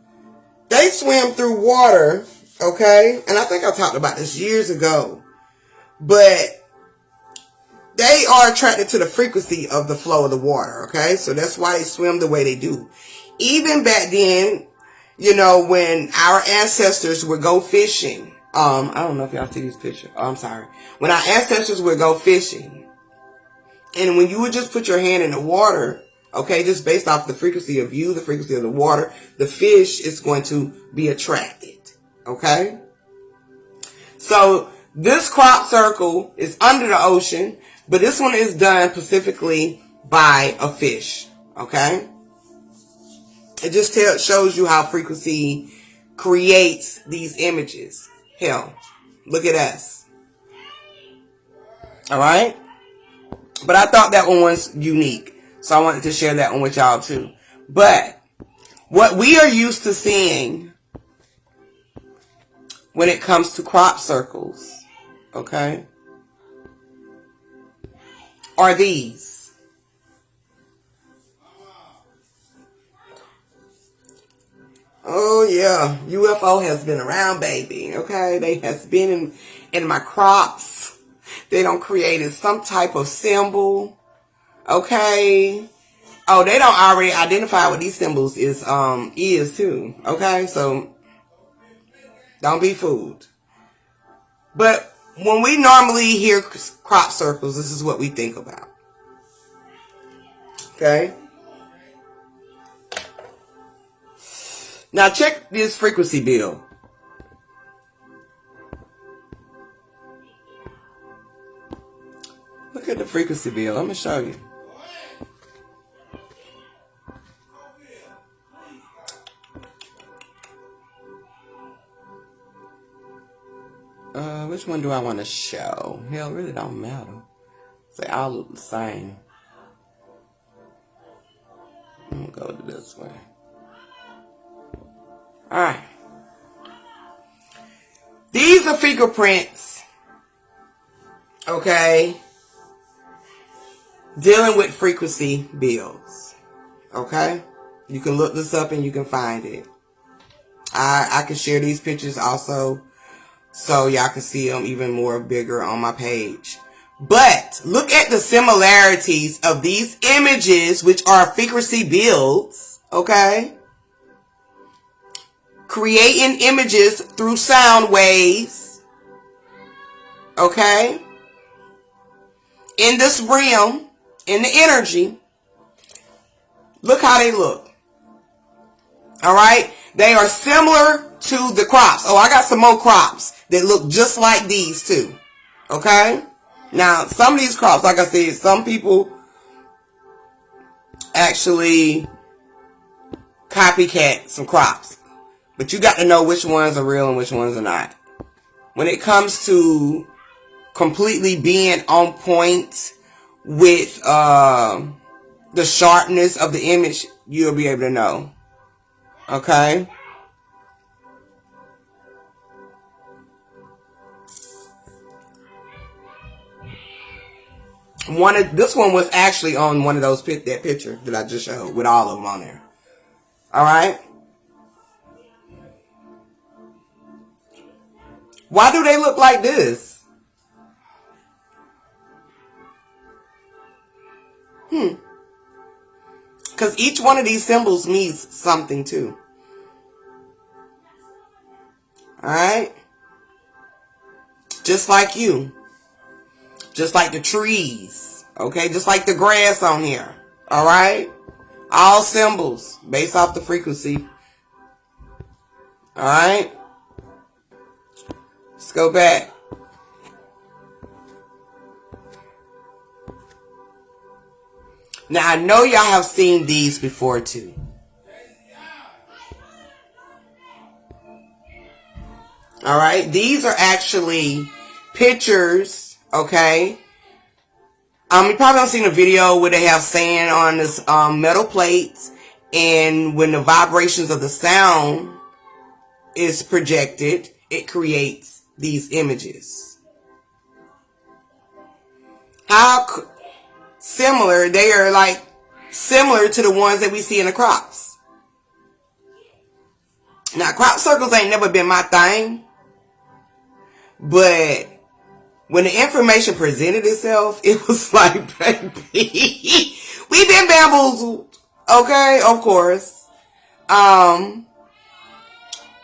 they swim through water, okay? And I think I talked about this years ago. But they are attracted to the frequency of the flow of the water, okay? So that's why they swim the way they do. Even back then, you know, when our ancestors would go fishing. I don't know if y'all see these pictures. Oh, I'm sorry. When our ancestors would go fishing, and when you would just put your hand in the water, okay, just based off the frequency of you, the frequency of the water, the fish is going to be attracted. Okay? So, this crop circle is under the ocean, but this one is done specifically by a fish. Okay? It just shows you how frequency creates these images. Hell, look at us. Alright? But I thought that one was unique. So I wanted to share that one with y'all too. But what we are used to seeing when it comes to crop circles, okay, are these. Oh yeah, UFO has been around, baby. Okay, they has been in my crops. They don't created some type of symbol. Okay. Oh, they don't already identify what these symbols is too. Okay, so don't be fooled. But when we normally hear crop circles, this is what we think about. Okay. Now check this frequency bill. Look at the frequency bill. I'm going to show you. Which one do I want to show? Hell, really don't matter. They all look the same. I'm going to go to this way. Alright. These are fingerprints. Okay. Dealing with frequency bills. Okay. You can look this up and you can find it. I can share these pictures also, so y'all can see them even more bigger on my page. But look at the similarities of these images, which are frequency bills. Okay. Creating images through sound waves. Okay. In this realm, in the energy. Look how they look. Alright. They are similar to the crops. Oh, I got some more crops that look just like these too. Okay? Now, some of these crops, like I said, some people actually copycat some crops. But you got to know which ones are real and which ones are not. When it comes to completely being on point with the sharpness of the image, you'll be able to know. Okay? This one was actually on one of those that picture that I just showed with all of them on there. All right? Why do they look like this? Because each one of these symbols means something too. Alright? Just like you. Just like the trees. Okay? Just like the grass on here. Alright? All symbols based off the frequency. Alright? Let's go back. Now, I know y'all have seen these before too. Alright, these are actually pictures, okay? You probably have seen a video where they have sand on this metal plates, and when the vibrations of the sound is projected, it creates these images. How similar, they are like similar to the ones that we see in the crops. Now, crop circles ain't never been my thing, but when the information presented itself, it was like, baby, we've been bamboozled, okay, of course.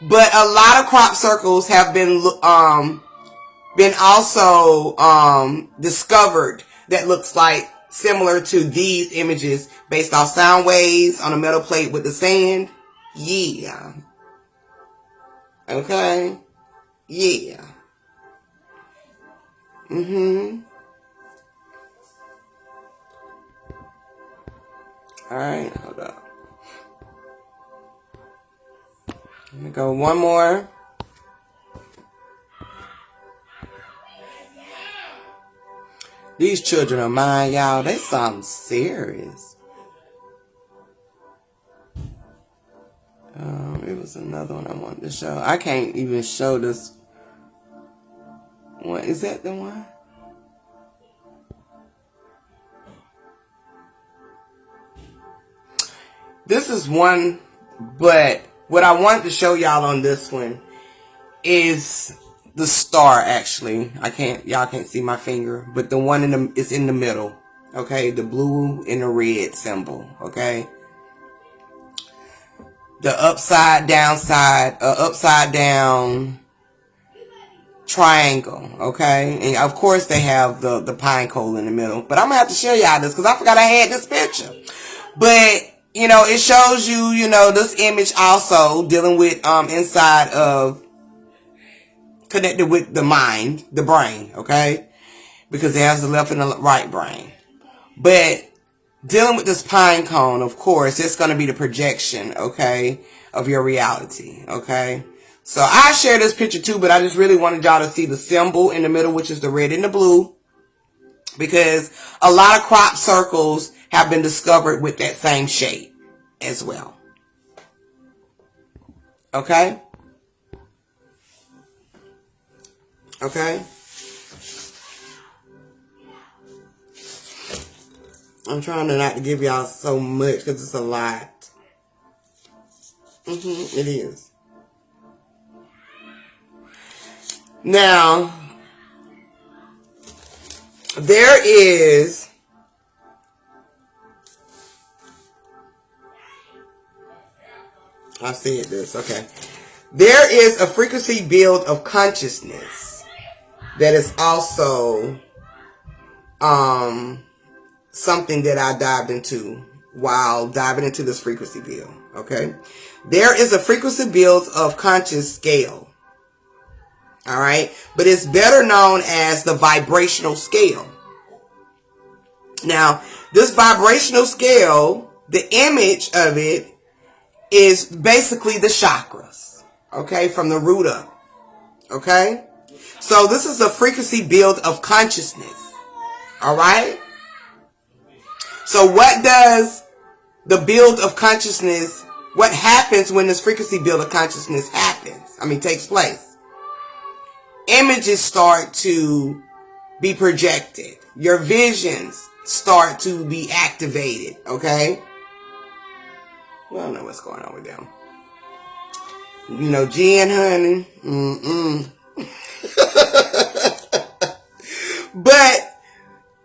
But a lot of crop circles have been also discovered that looks like similar to these images based off sound waves on a metal plate with the sand. Yeah. Okay. Yeah. Alright, hold up. Let me go one more. These children of mine, y'all, they something serious. It was another one I wanted to show. I can't even show this one. Is that the one? This is one, but what I wanted to show y'all on this one is the star, actually. Y'all can't see my finger, but the one is in the middle. Okay, the blue and the red symbol. Okay, the upside down triangle. Okay, and of course they have the pine cone in the middle. But I'm gonna have to show y'all this because I forgot I had this picture. But you know, it shows you, you know, this image also dealing with inside of, connected with the mind, the brain, okay? Because it has the left and the right brain. But dealing with this pine cone, of course, it's going to be the projection, okay, of your reality, okay? So I share this picture too, but I just really wanted y'all to see the symbol in the middle, which is the red and the blue. Because a lot of crop circles have been discovered with that same shape as well. Okay? Okay? I'm trying to not to give y'all so much because it's a lot. It is. Now, there is I said this, okay. There is a frequency build of consciousness that is also something that I dived into while diving into this frequency build, okay? There is a frequency build of conscious scale. All right. But it's better known as the vibrational scale. Now, this vibrational scale, the image of it is basically the chakras. Okay. From the root up. Okay. So this is a frequency build of consciousness. All right. So what does the build of consciousness, what happens when this frequency build of consciousness takes place? Images start to be projected. Your visions start to be activated. Okay. Well, I don't know what's going on with them. You know, Jen, honey. But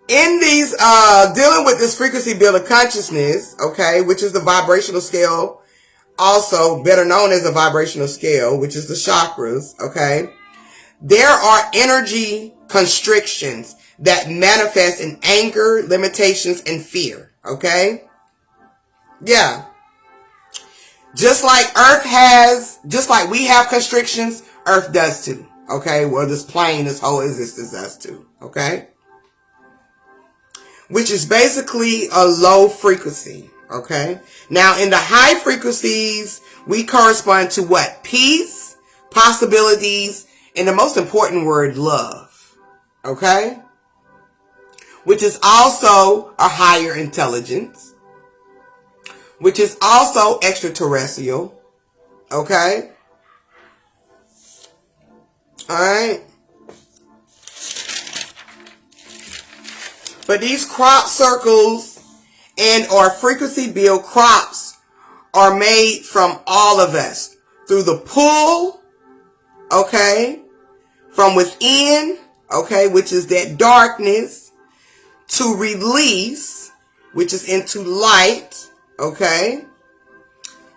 in these, dealing with this frequency build of consciousness, okay, which is the vibrational scale, also better known as a vibrational scale, which is the chakras, okay, there are energy constrictions that manifest in anger, limitations, and fear, okay? Yeah. Just like we have constrictions, Earth does too, okay? Well, this plane, this whole existence does too, okay? Which is basically a low frequency, okay? Now, in the high frequencies, we correspond to what? Peace, possibilities, and the most important word, love, okay? Which is also a higher intelligence, which is also extraterrestrial, okay? All right? But these crop circles and or frequency build crops are made from all of us through the pull, okay, from within, okay, which is that darkness, to release, which is into light, okay.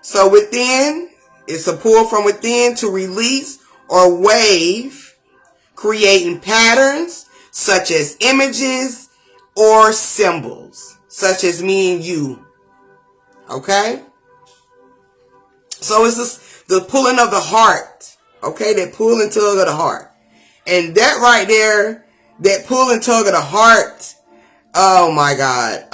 So within, it's a pull from within to release or wave, creating patterns such as images or symbols, such as me and you. Okay? So it's this, the pulling of the heart. Okay? That pull and tug of the heart. And that right there, that pull and tug of the heart, oh my God.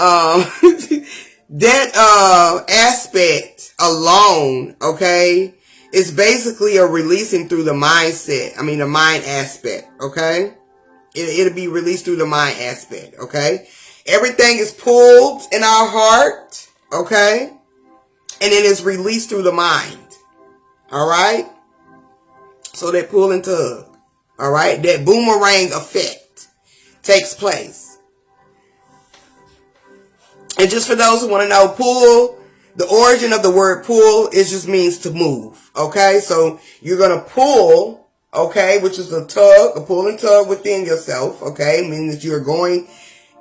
That aspect alone, okay, is basically a releasing through the mindset. The mind aspect, okay? It'll be released through the mind aspect, okay? Everything is pulled in our heart, okay? And it is released through the mind, all right? So that pull and tug, all right? That boomerang effect takes place. And just for those who want to know, pull, the origin of the word pull, it just means to move, okay? So you're going to pull, okay, which is a tug, a pull and tug within yourself, okay, meaning that you're going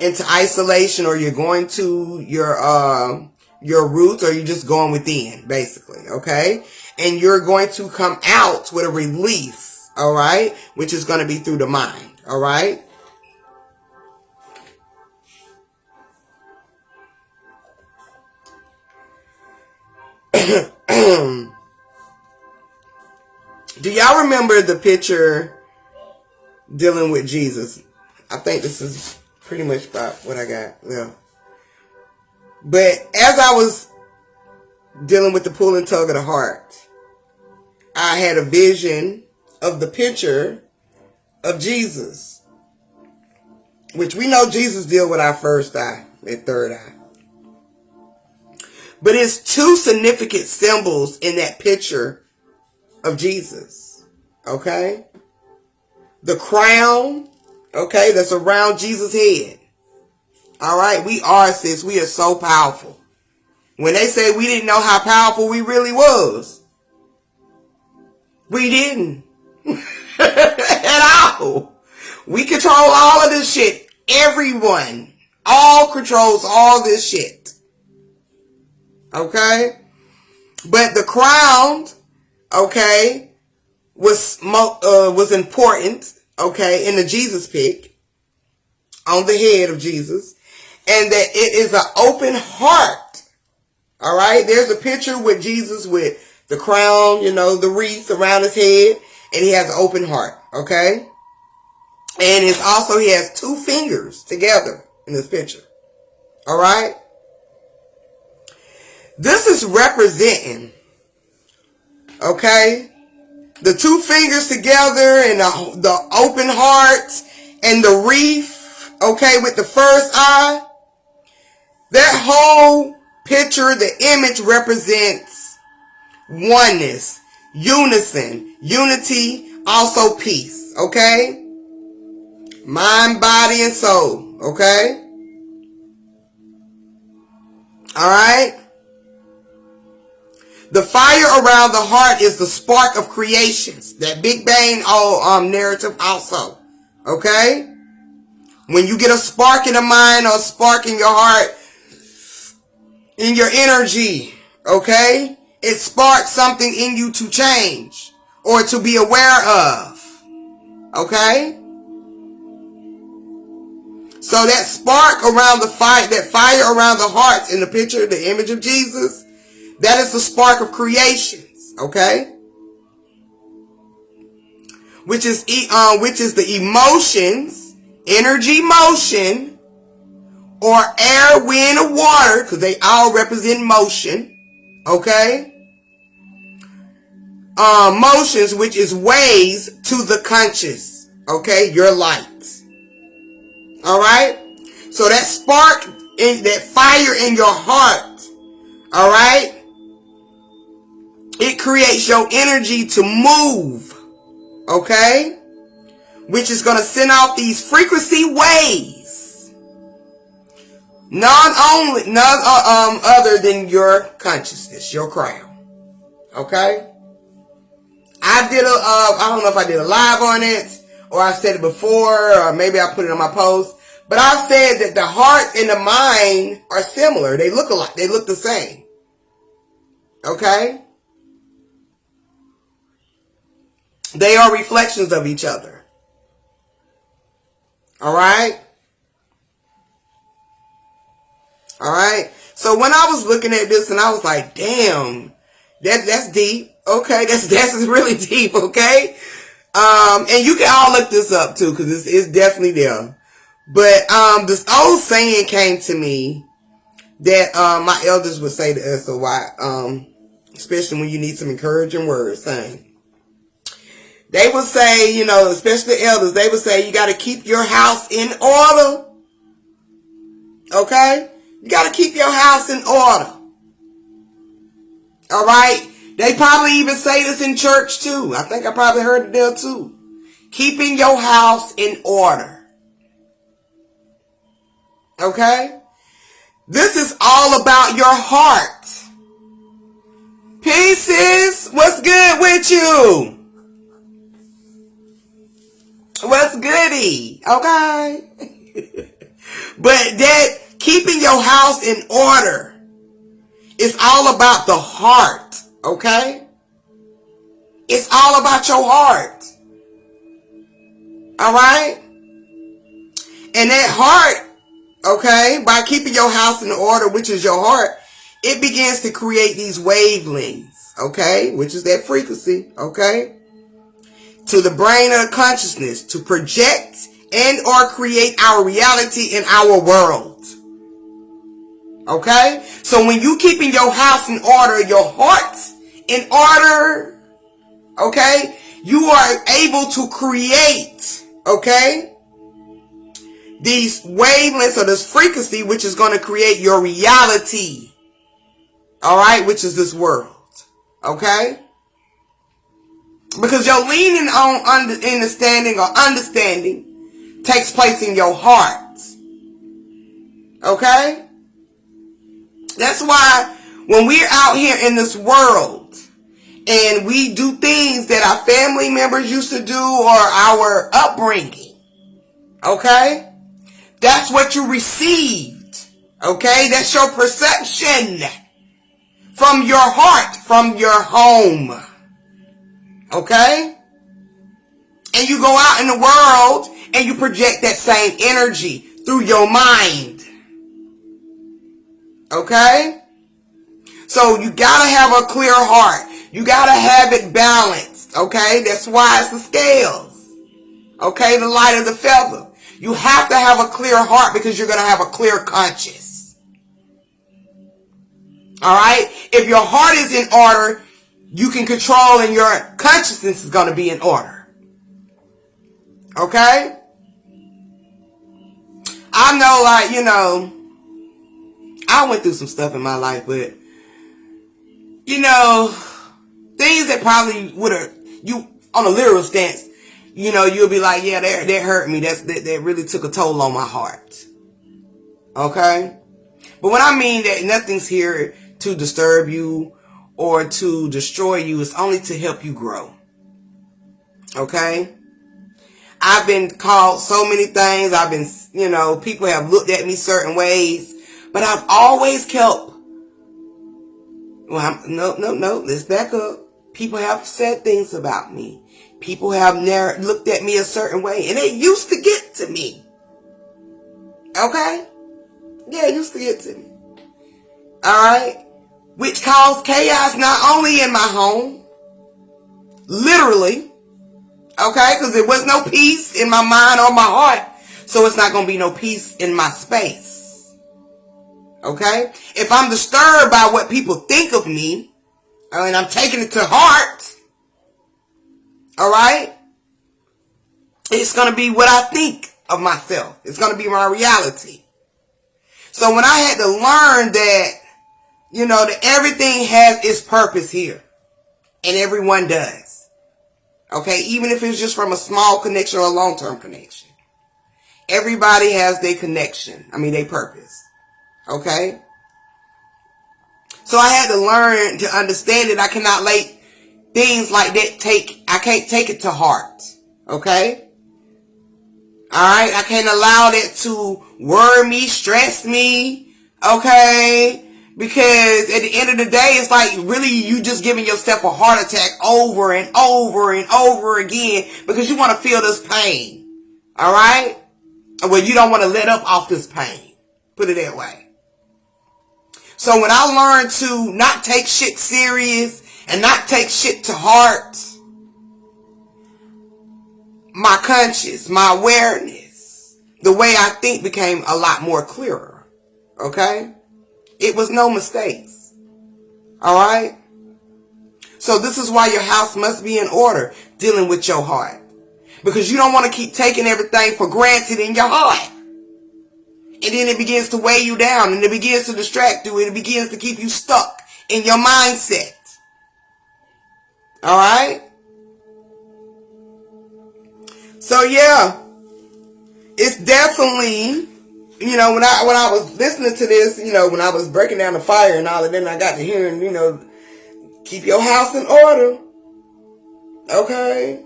into isolation or you're going to your roots or you're just going within, basically, okay, and you're going to come out with a release, all right, which is going to be through the mind, all right. Do y'all remember the picture dealing with Jesus? I think this is pretty much about what I got. Yeah. But as I was dealing with the pull and tug of the heart, I had a vision of the picture of Jesus, which we know Jesus deal with our first eye, that third eye. But it's two significant symbols in that picture of Jesus, okay? The crown, okay, that's around Jesus' head. All right, we are, sis, we are so powerful. When they say we didn't know how powerful we really was, we didn't. At all. We control all of this shit. Everyone. All controls all this shit. Okay? But the crown, okay, was important, okay, in the Jesus pic on the head of Jesus, and that it is an open heart. All right, there's a picture with Jesus with the crown, you know, the wreath around his head, And he has an open heart, okay? And it's also, he has 2 fingers together in this picture. All right? This is representing, okay, the 2 fingers together and the open heart and the wreath, okay, with the first eye. That whole picture, the image represents oneness, unison, unity, also peace, okay? Mind, body, and soul, okay? Alright? The fire around the heart is the spark of creations. That Big Bang narrative also, okay? When you get a spark in the mind or a spark in your heart, in your energy, okay? It sparks something in you to change or to be aware of, okay? So that spark around the fire, that fire around the heart in the picture, the image of Jesus, that is the spark of creations, okay? Which is the emotions, energy, motion, or air, wind, or water, because they all represent motion, okay? Motions, which is ways to the conscious, okay? Your light. All right? So that spark, that fire in your heart, all right? It creates your energy to move, okay? Which is going to send off these frequency waves. None other than your consciousness, your crown. Okay? I don't know if I did a live on it, or I said it before, or maybe I put it on my post. But I said that the heart and the mind are similar. They look alike. They look the same. Okay? They are reflections of each other. Alright? Alright? So when I was looking at this and I was like, damn, that's deep. Okay, that's really deep, okay? And you can all look this up too, because it's definitely there. But this old saying came to me that my elders would say to us a lot, especially when you need some encouraging words, saying. They would say, you know, especially the elders, they would say you got to keep your house in order. Okay? You got to keep your house in order. All right? They probably even say this in church too. I think I probably heard it there too. Keeping your house in order. Okay? This is all about your heart. Pieces, what's good with you? What's goody? Okay? But that keeping your house in order is all about the heart. Okay? It's all about your heart. Alright? And that heart, okay, by keeping your house in order, which is your heart, it begins to create these wavelengths, okay, which is that frequency, okay, to the brain or the consciousness to project and or create our reality in our world. Okay? So when you keeping your house in order, your heart in order, okay, you are able to create, okay, these wavelengths or this frequency, which is going to create your reality. Alright? Which is this world. Okay? Because your leaning on understanding or understanding takes place in your heart. Okay? That's why when we're out here in this world and we do things that our family members used to do or our upbringing, okay? That's what you received, okay? That's your perception from your heart, from your home, okay? And you go out in the world and you project that same energy through your mind. Okay? So you gotta have a clear heart. You gotta have it balanced. Okay, that's why it's the scales. Okay, the light of the feather. You have to have a clear heart because you're going to have a clear conscience. Alright? If your heart is in order, you can control and your consciousness is going to be in order. Okay? I know, like, you know, I went through some stuff in my life, but, you know, things that probably would have, you, on a literal stance, you know, you'll be like, yeah, that hurt me. That really took a toll on my heart. Okay? But when I mean that nothing's here to disturb you or to destroy you, it's only to help you grow. Okay? I've been called so many things. I've been, you know, people have looked at me certain ways. But I've always kept, well, no, let's back up. People have said things about me. People have looked at me a certain way. And it used to get to me. Okay? Yeah, it used to get to me. Alright? Which caused chaos not only in my home, literally, okay? Because there was no peace in my mind or my heart. So it's not going to be no peace in my space. Okay? If I'm disturbed by what people think of me, and I'm taking it to heart, alright? It's going to be what I think of myself. It's going to be my reality. So when I had to learn that, you know, that everything has its purpose here. And everyone does. Okay? Even if it's just from a small connection or a long-term connection. Everybody has their connection. I mean, their purpose. Okay? So I had to learn to understand that I cannot let things like that I can't take it to heart. Okay? Alright? I can't allow that to worry me, stress me. Okay? Because at the end of the day, it's like really you just giving yourself a heart attack over and over and over again because you want to feel this pain. Alright? Well, you don't want to let up off this pain. Put it that way. So when I learned to not take shit serious and not take shit to heart, my conscience, my awareness, the way I think became a lot more clearer. Okay? It was no mistakes. Alright? So this is why your house must be in order, dealing with your heart. Because you don't want to keep taking everything for granted in your heart. And then it begins to weigh you down, and it begins to distract you, and it begins to keep you stuck in your mindset. Alright? So yeah, it's definitely, you know, when I was listening to this, you know, when I was breaking down the fire and all, and then I got to hearing, you know, keep your house in order. Okay?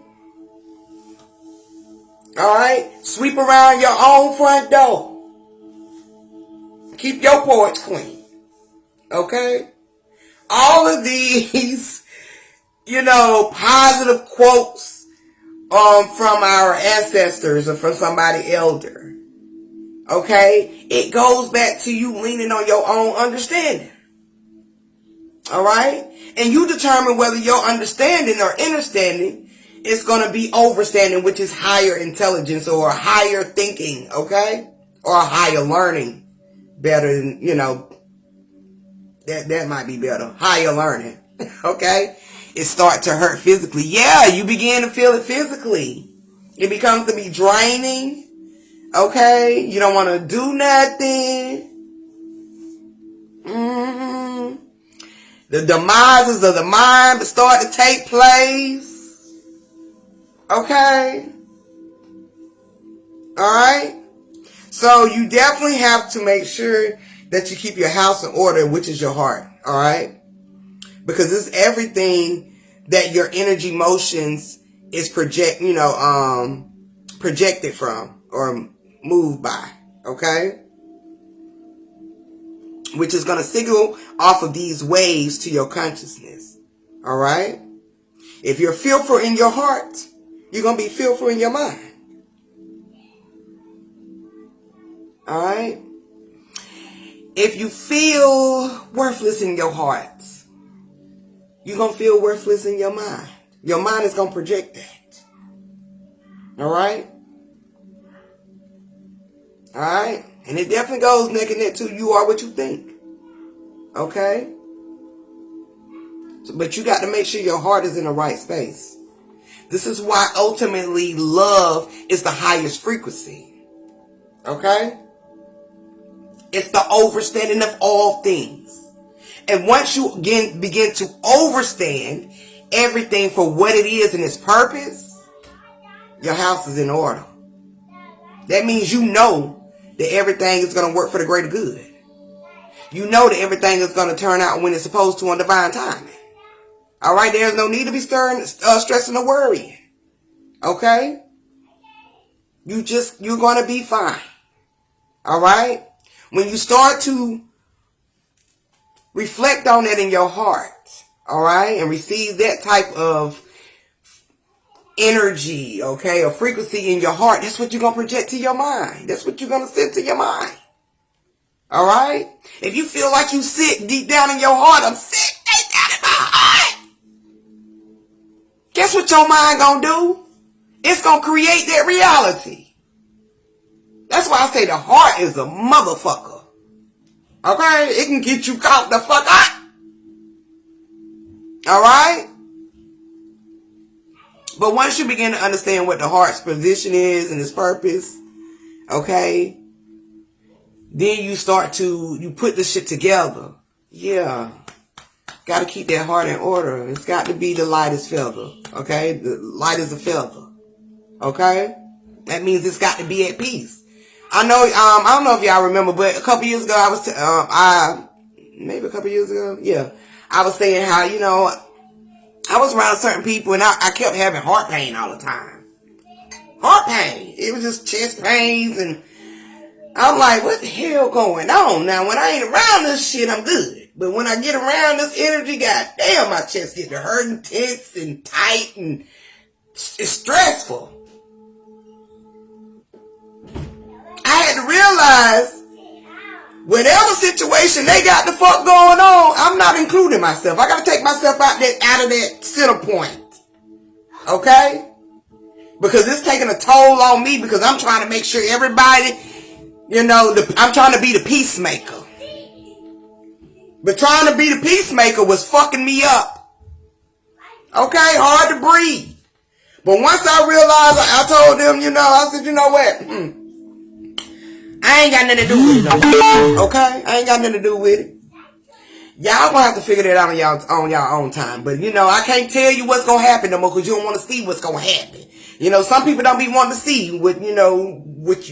Alright? Sweep around your own front door. Keep your porch clean. Okay? All of these, you know, positive quotes from our ancestors or from somebody elder. Okay? It goes back to you leaning on your own understanding. Alright? And you determine whether your understanding or understanding is going to be overstanding, which is higher intelligence or higher thinking. Okay? Or higher learning. Better than, you know, that might be better. Higher learning. Okay? It starts to hurt physically. Yeah, you begin to feel it physically. It becomes to be draining. Okay? You don't want to do nothing. The demises of the mind start to take place. Okay? Alright? So you definitely have to make sure that you keep your house in order, which is your heart. Alright? Because it's everything that your energy motions is projected from or moved by. Okay? Which is going to signal off of these waves to your consciousness. Alright? If you're fearful in your heart, you're going to be fearful in your mind. Alright? If you feel worthless in your heart, you're going to feel worthless in your mind. Your mind is going to project that. All right? All right? And it definitely goes neck and neck to you are what you think. Okay? But you got to make sure your heart is in the right space. This is why ultimately love is the highest frequency. Okay? It's the overstanding of all things. And once you again begin to overstand everything for what it is and its purpose, your house is in order. That means you know that everything is going to work for the greater good. You know that everything is going to turn out when it's supposed to on divine timing. All right, there's no need to be stressing or worrying. Okay? You're going to be fine. All right? When you start to reflect on that in your heart, all right, and receive that type of energy, okay, or frequency in your heart, that's what you're going to project to your mind. That's what you're going to send to your mind. All right? If you feel like you sick deep down in your heart, I'm sick deep down in my heart. Guess what your mind gonna do? It's gonna create that reality. That's why I say the heart is a motherfucker. Okay? It can get you caught the fuck up. Alright? But once you begin to understand what the heart's position is and its purpose, okay, then you put this shit together. Yeah. Got to keep that heart in order. It's got to be the lightest feather. Okay? The light is a feather. Okay? That means it's got to be at peace. I know, I don't know if y'all remember, but a couple years ago, maybe a couple years ago, yeah, I was saying how, you know, I was around certain people and I kept having heart pain all the time. Heart pain. It was just chest pains and I'm like, what the hell going on? Now, when I ain't around this shit, I'm good. But when I get around this energy, goddamn, my chest gets to hurting, tense and tight, and it's stressful. I had to realize, whatever situation they got the fuck going on, I'm not including myself. I got to take myself out of that center point. Okay? Because it's taking a toll on me because I'm trying to make sure everybody, you know, I'm trying to be the peacemaker. But trying to be the peacemaker was fucking me up. Okay, hard to breathe. But once I realized, I told them, you know, I said, you know what? I ain't got nothing to do with it no more. Okay? I ain't got nothing to do with it. Y'all gonna have to figure that out on y'all own time. But, you know, I can't tell you what's gonna happen no more because you don't want to see what's gonna happen. You know, some people don't be wanting to see what, you know, what's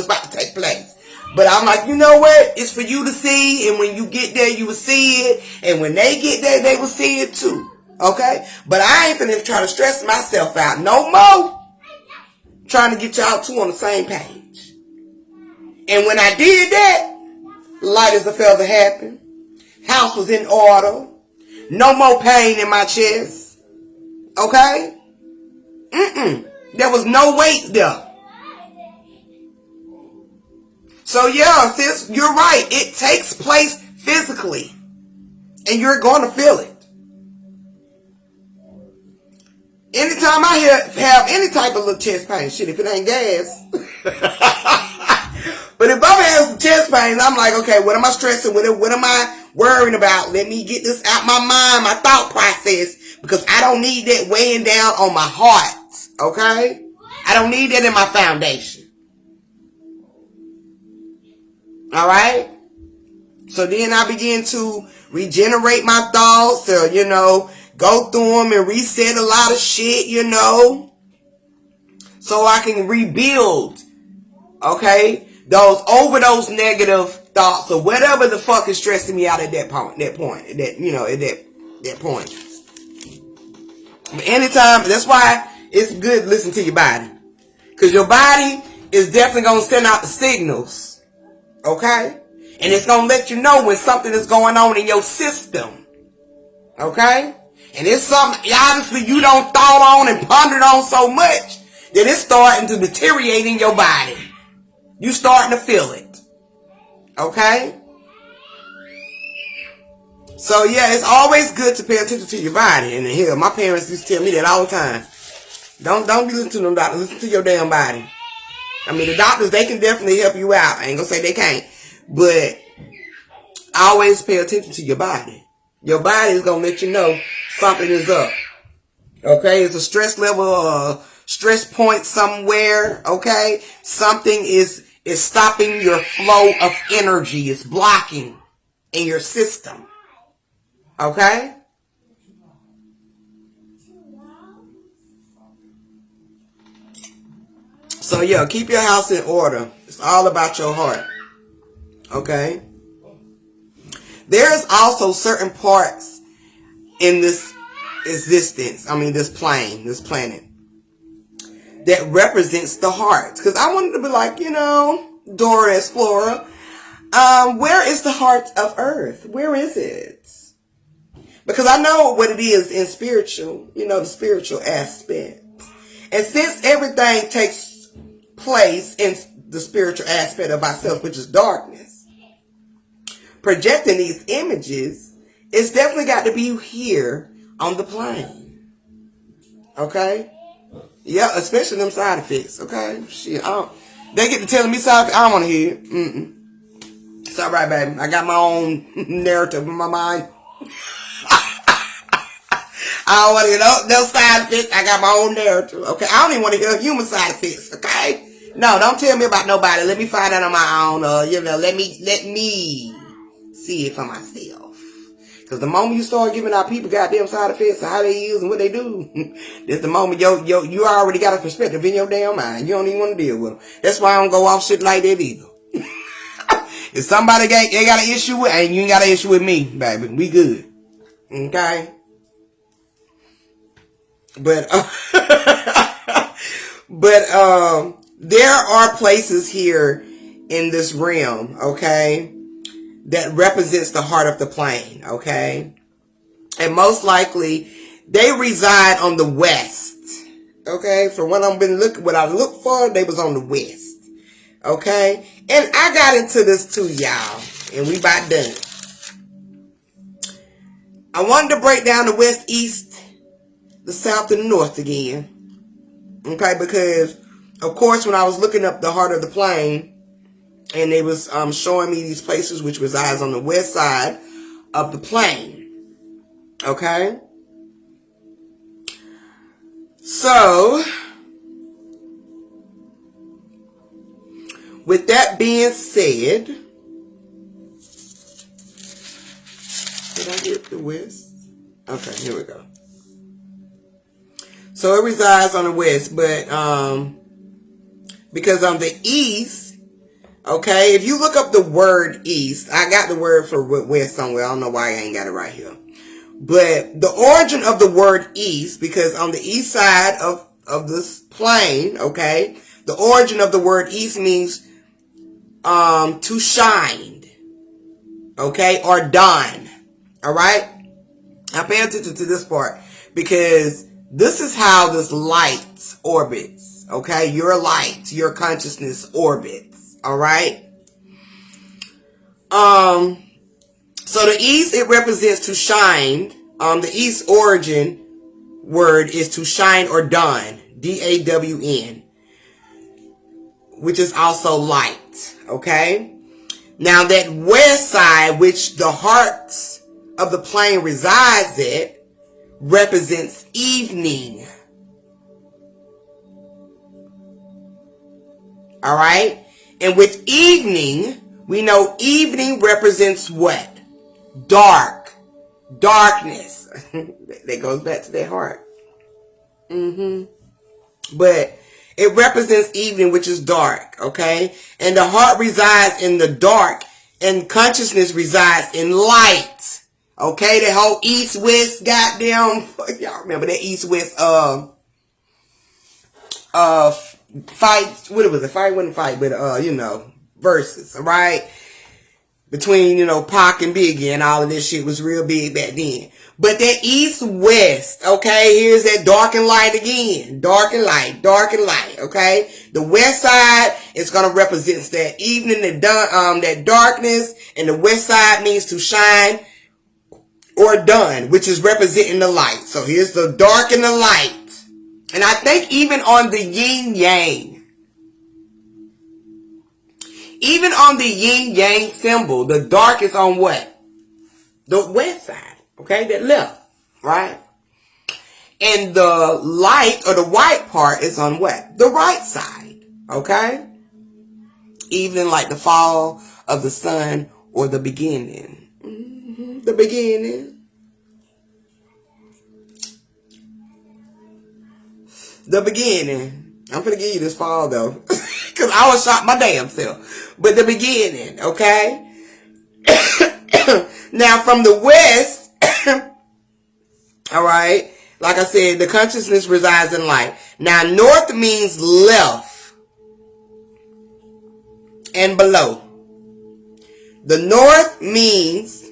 about to take place. But I'm like, you know what? It's for you to see, and when you get there, you will see it. And when they get there, they will see it too. Okay? But I ain't finna try to stress myself out no more. Trying to get y'all two on the same page. And when I did that, light as a feather happened. House was in order. No more pain in my chest. Okay? There was no weight there. So yeah, sis, you're right. It takes place physically. And you're going to feel it. Anytime I have any type of little chest pain, shit, if it ain't gas. But if I'm having some chest pains, I'm like, okay, what am I stressing? What am I worrying about? Let me get this out my mind, my thought process, because I don't need that weighing down on my heart. Okay? I don't need that in my foundation. Alright? So then I begin to regenerate my thoughts, or, you know, go through them and reset a lot of shit, you know, so I can rebuild, okay, those negative thoughts or whatever the fuck is stressing me out at that point. But anytime, that's why it's good to listen to your body, because your body is definitely going to send out the signals, okay, and it's going to let you know when something is going on in your system, okay. And it's something, obviously, you don't thought on and pondered on so much that it's starting to deteriorate in your body. You starting to feel it. Okay? So yeah, it's always good to pay attention to your body. And hell, my parents used to tell me that all the time. Don't be listening to them doctors. Listen to your damn body. I mean, the doctors, they can definitely help you out. I ain't gonna say they can't. But always pay attention to your body. Your body is gonna let you know something is up. Okay? It's a stress level or stress point somewhere. Okay? Something is stopping your flow of energy. It's blocking in your system. Okay? So yeah, keep your house in order. It's all about your heart. Okay? There's also certain parts in this existence, this plane, this planet, that represents the heart. Because I wanted to be like, Dora the Explorer, where is the heart of Earth? Where is it? Because I know what it is in spiritual, the spiritual aspect. And since everything takes place in the spiritual aspect of ourselves, which is darkness, projecting these images, it's definitely got to be here on the plane. Okay? Yeah, especially them side effects. Okay? Shit, they get to telling me side effects. I don't want to hear it. It's all right, baby. I got my own narrative in my mind. I don't want to hear no side effects. I got my own narrative. Okay? I don't even want to hear human side effects. Okay? No, don't tell me about nobody. Let me find out on my own. Let me see it for myself. Because the moment you start giving our people goddamn side effects of how they use and what they do, that's the moment you already got a perspective in your damn mind. You don't even want to deal with them. That's why I don't go off shit like that either. If somebody they got an issue with, and you ain't got an issue with me, baby, we good. Okay? But there are places here in this realm, okay, that represents the heart of the plane, okay? And most likely, they reside on the west, okay? For what I looked for, they was on the west, okay? And I got into this too, y'all, and we about done. I wanted to break down the west, east, the south, and the north again, okay? Because, of course, when I was looking up the heart of the plane, and they was showing me these places which resides on the west side of the plane. Okay? So, with that being said, did I get the west? Okay, here we go. So it resides on the west, but because on the east, okay, if you look up the word east, I got the word for west somewhere. I don't know why I ain't got it right here. But the origin of the word east, because on the east side of this plane, okay, the origin of the word east means to shine, okay, or dawn. All right? Now pay attention to this part, because this is how this light orbits, okay? Your light, your consciousness orbits. All right. So the east, it represents to shine. The east origin word is to shine or dawn, D-A-W-N, which is also light. Okay. Now that west side, which the heart of the plane resides at, represents evening. All right. And with evening, we know evening represents what? Dark. Darkness. That goes back to their heart. But it represents evening, which is dark, okay? And the heart resides in the dark, and consciousness resides in light. Okay? The whole east-west goddamn, y'all remember that east-west fight, what was it? Fight wasn't fight, but versus, right? Between, Pac and Biggie and all of this shit was real big back then. But that east-west, okay, here's that dark and light again. Dark and light, okay? The west side is gonna represent that evening, that darkness, and the west side means to shine or done, which is representing the light. So here's the dark and the light. And I think even on the yin yang, even on the yin yang symbol, the dark is on what? The west side, okay, that left, right? And the light or the white part is on what? The right side, okay? Even like the fall of the sun or the beginning. The beginning. The beginning. I'm finna give you this fall though. Because I was shocked my damn self. But the beginning, okay? Now from the west, alright, like I said, the consciousness resides in light. Now north means left and below. The north means,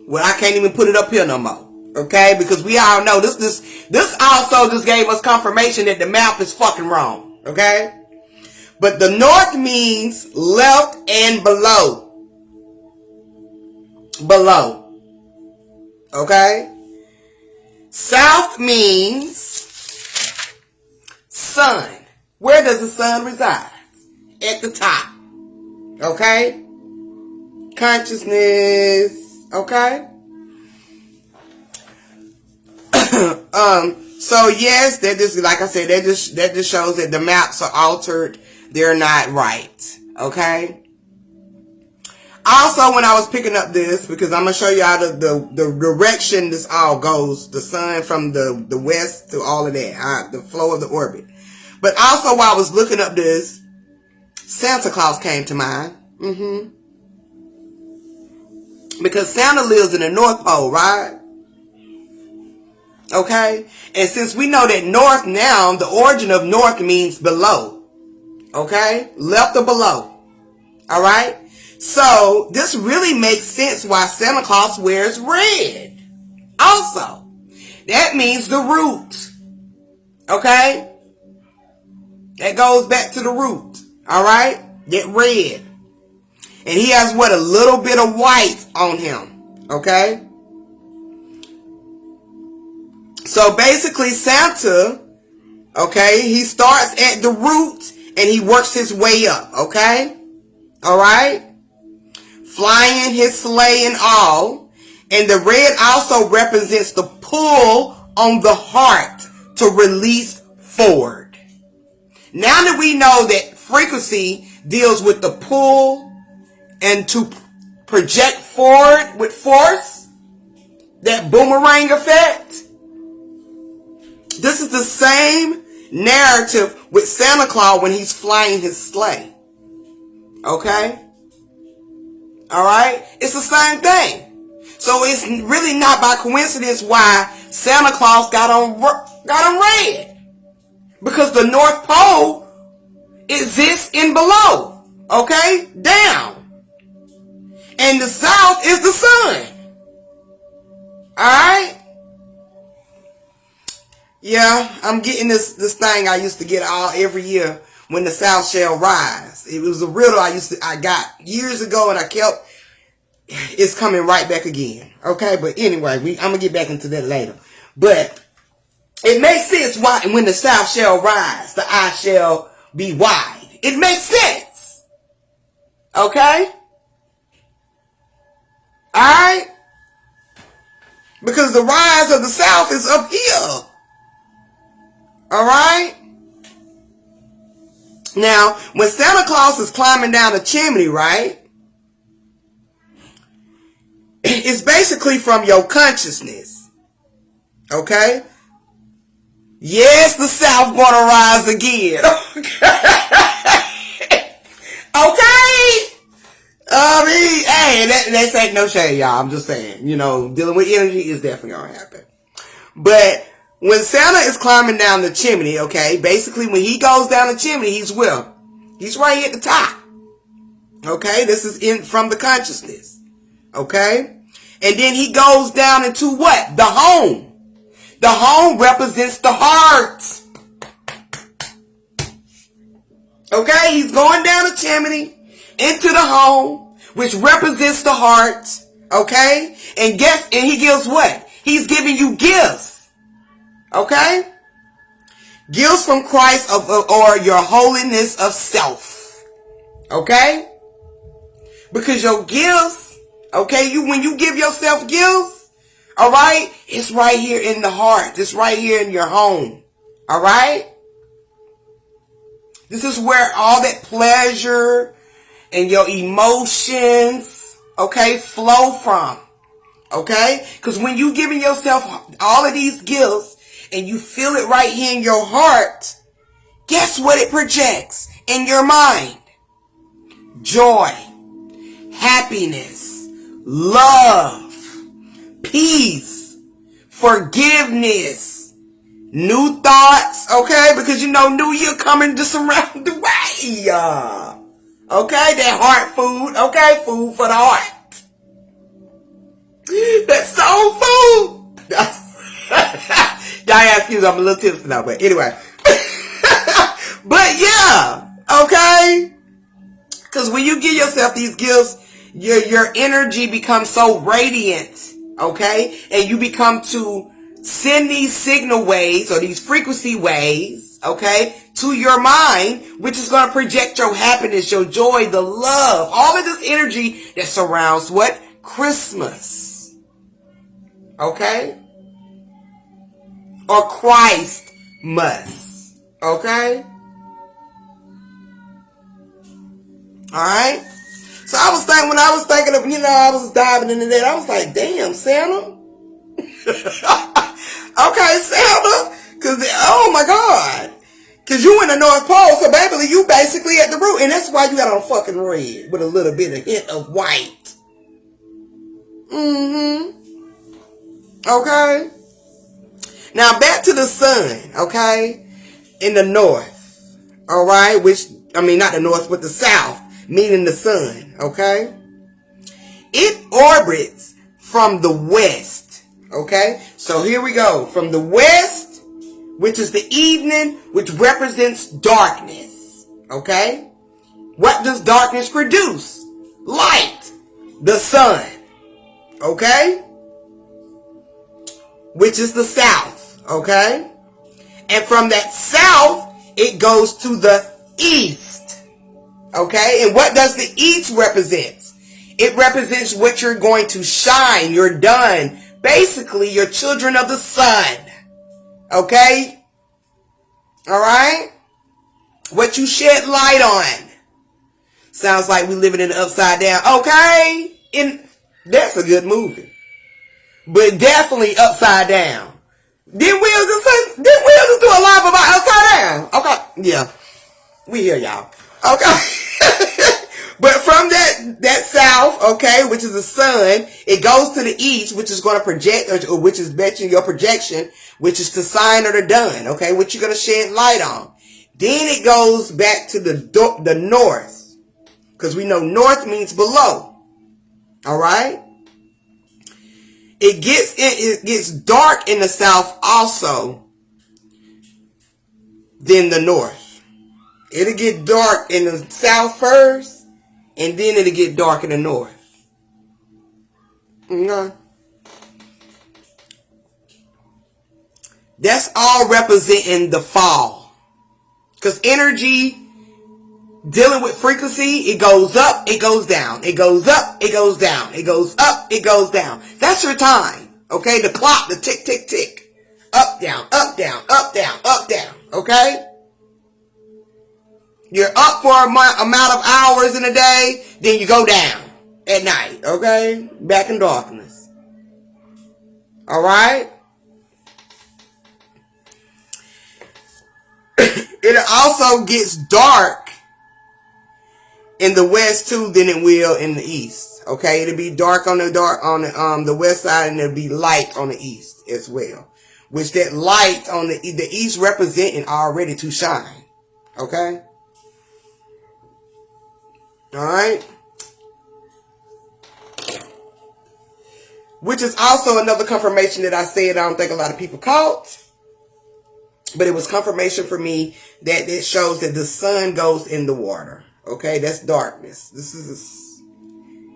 well, I can't even put it up here no more. Okay? Because we all know this also just gave us confirmation that the map is fucking wrong. Okay? But the north means left and below. Below. Okay? South means sun. Where does the sun reside? At the top. Okay? Consciousness. Okay? So yes, that just, like I said, that just shows that the maps are altered. They're not right. Okay? Also, when I was picking up this, because I'm going to show you how the direction this all goes, the sun from the west to all of that, the flow of the orbit. But also, while I was looking up this, Santa Claus came to mind. Because Santa lives in the North Pole, right? Okay? And since we know that north now, the origin of north means below. Okay? Left or below. Alright? So, this really makes sense why Santa Claus wears red. Also, that means the root. Okay? That goes back to the root. Alright? Get red. And he has what? A little bit of white on him. Okay? So basically Santa, okay, he starts at the root and he works his way up. Okay? Alright? Flying his sleigh and all. And the red also represents the pull on the heart to release forward. Now that we know that frequency deals with the pull and to project forward with force, that boomerang effect, this is the same narrative with Santa Claus when he's flying his sleigh. Okay? Alright? It's the same thing. So it's really not by coincidence why Santa Claus got on red. Because the North Pole exists in below. Okay? Down. And the south is the sun. Alright? Yeah, I'm getting this thing I used to get every year when the south shall rise. It was a riddle I got years ago and it's coming right back again. Okay, but anyway, I'm gonna get back into that later. But it makes sense why when the south shall rise, the eye shall be wide. It makes sense. Okay? Alright? Because the rise of the south is up here. Alright? Now, when Santa Claus is climbing down a chimney, right? It's basically from your consciousness. Okay? Yes, the south gonna rise again. Okay? I mean, hey, that's ain't no shade, y'all. I'm just saying, dealing with energy is definitely gonna happen. But when Santa is climbing down the chimney, okay, basically when he goes down the chimney, he's right at the top. Okay, this is from the consciousness. Okay? And then he goes down into what? The home. The home represents the heart. Okay, he's going down the chimney into the home, which represents the heart. Okay? And he gives what? He's giving you gifts. Okay? Gifts from Christ or your holiness of self. Okay? Because your gifts, okay, when you give yourself gifts, all right, it's right here in the heart. It's right here in your home. All right? This is where all that pleasure and your emotions, okay, flow from. Okay? Because when you giving yourself all of these gifts and you feel it right here in your heart, guess what it projects in your mind? Joy, happiness, love, peace, forgiveness, new thoughts, okay? Because you know New Year coming just around the way. Okay? That heart food, okay? Food for the heart. That soul food. Y'all excuse me, I'm a little tipsy now, but anyway. But yeah, okay? Because when you give yourself these gifts, your energy becomes so radiant, okay? And you become to send these signal waves or these frequency waves, okay, to your mind, which is going to project your happiness, your joy, the love, all of this energy that surrounds what? Christmas. Okay? Or Christmas. Okay? Alright? So I was thinking, when I was thinking of, I was diving into that, I was like, damn, Santa. Okay, Santa. Because, oh my God. Because you in the North Pole, so baby, you basically at the root. And that's why you got on fucking red with a little bit of hint of white. Okay? Now back to the sun, okay? In the north. Alright? Not the north, but the south. Meaning the sun, okay? It orbits from the west, okay? So here we go. From the west, which is the evening, which represents darkness, okay? What does darkness produce? Light, the sun, okay? Which is the south, okay? And from that south, it goes to the east. Okay, and what does the east represent? It represents what you're going to shine. You're done. Basically, you're children of the sun. Okay? Alright? What you shed light on. Sounds like we living in the upside down. Okay? That's a good movie. But definitely upside down. Didn't we just do a live about upside down? Okay. Yeah. We hear y'all. Okay. But from that south, okay, which is the sun, it goes to the east, which is going to project, or which is betting your projection, which is the sign or the done, okay, what you're going to shed light on. Then it goes back to the north, because we know north means below. All right. It gets dark in the south also than the north. It'll get dark in the south first, and then it'll get dark in the north. Okay. That's all representing the fall. Because energy, dealing with frequency, it goes up, it goes down. It goes up, it goes down. It goes up, it goes down. That's your time. Okay? The clock, the tick, tick, tick. Up, down, up, down, up, down, up, down. Okay? You're up for a amount of hours in a day, then you go down at night, okay? Back in darkness. Alright? It also gets dark in the west too than it will in the east. Okay? It'll be dark on the west side, and it'll be light on the east as well. Which that light on the east representing already to shine. Okay? Alright? Which is also another confirmation that I said I don't think a lot of people caught. But it was confirmation for me that it shows that the sun goes in the water. Okay? That's darkness. This is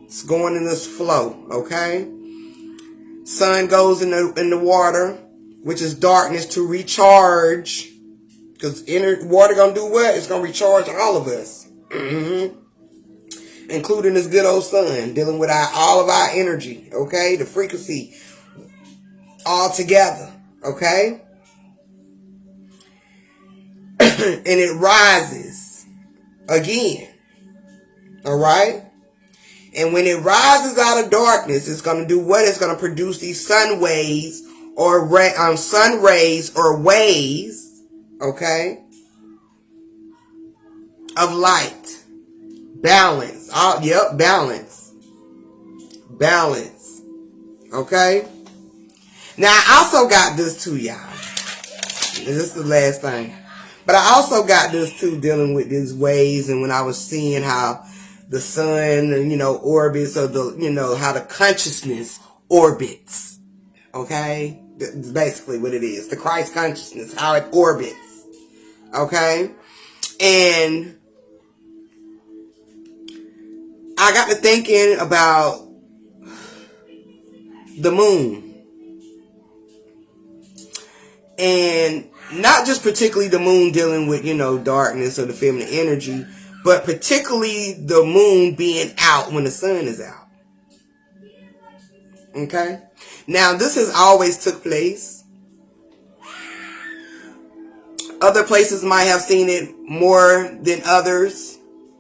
It's going in this flow, okay? Sun goes in the water, which is darkness, to recharge. Because water gonna do what? It's gonna recharge all of us. Including this good old sun, dealing with all of our energy, okay? The frequency all together, okay? And it rises again, all right? And when it rises out of darkness, it's going to do what? It's going to produce these sun waves or sun rays or waves, okay, of light. Balance. Balance. Balance. Okay? Now, I also got this too, y'all. This is the last thing. But I also got this too, dealing with these waves, and when I was seeing how the sun, orbits, or how the consciousness orbits. Okay? That's basically what it is. The Christ consciousness, how it orbits. Okay? And I got to thinking about the moon. And not just particularly the moon dealing with, darkness or the feminine energy, but particularly the moon being out when the sun is out. Okay? Now, this has always took place. Other places might have seen it more than others.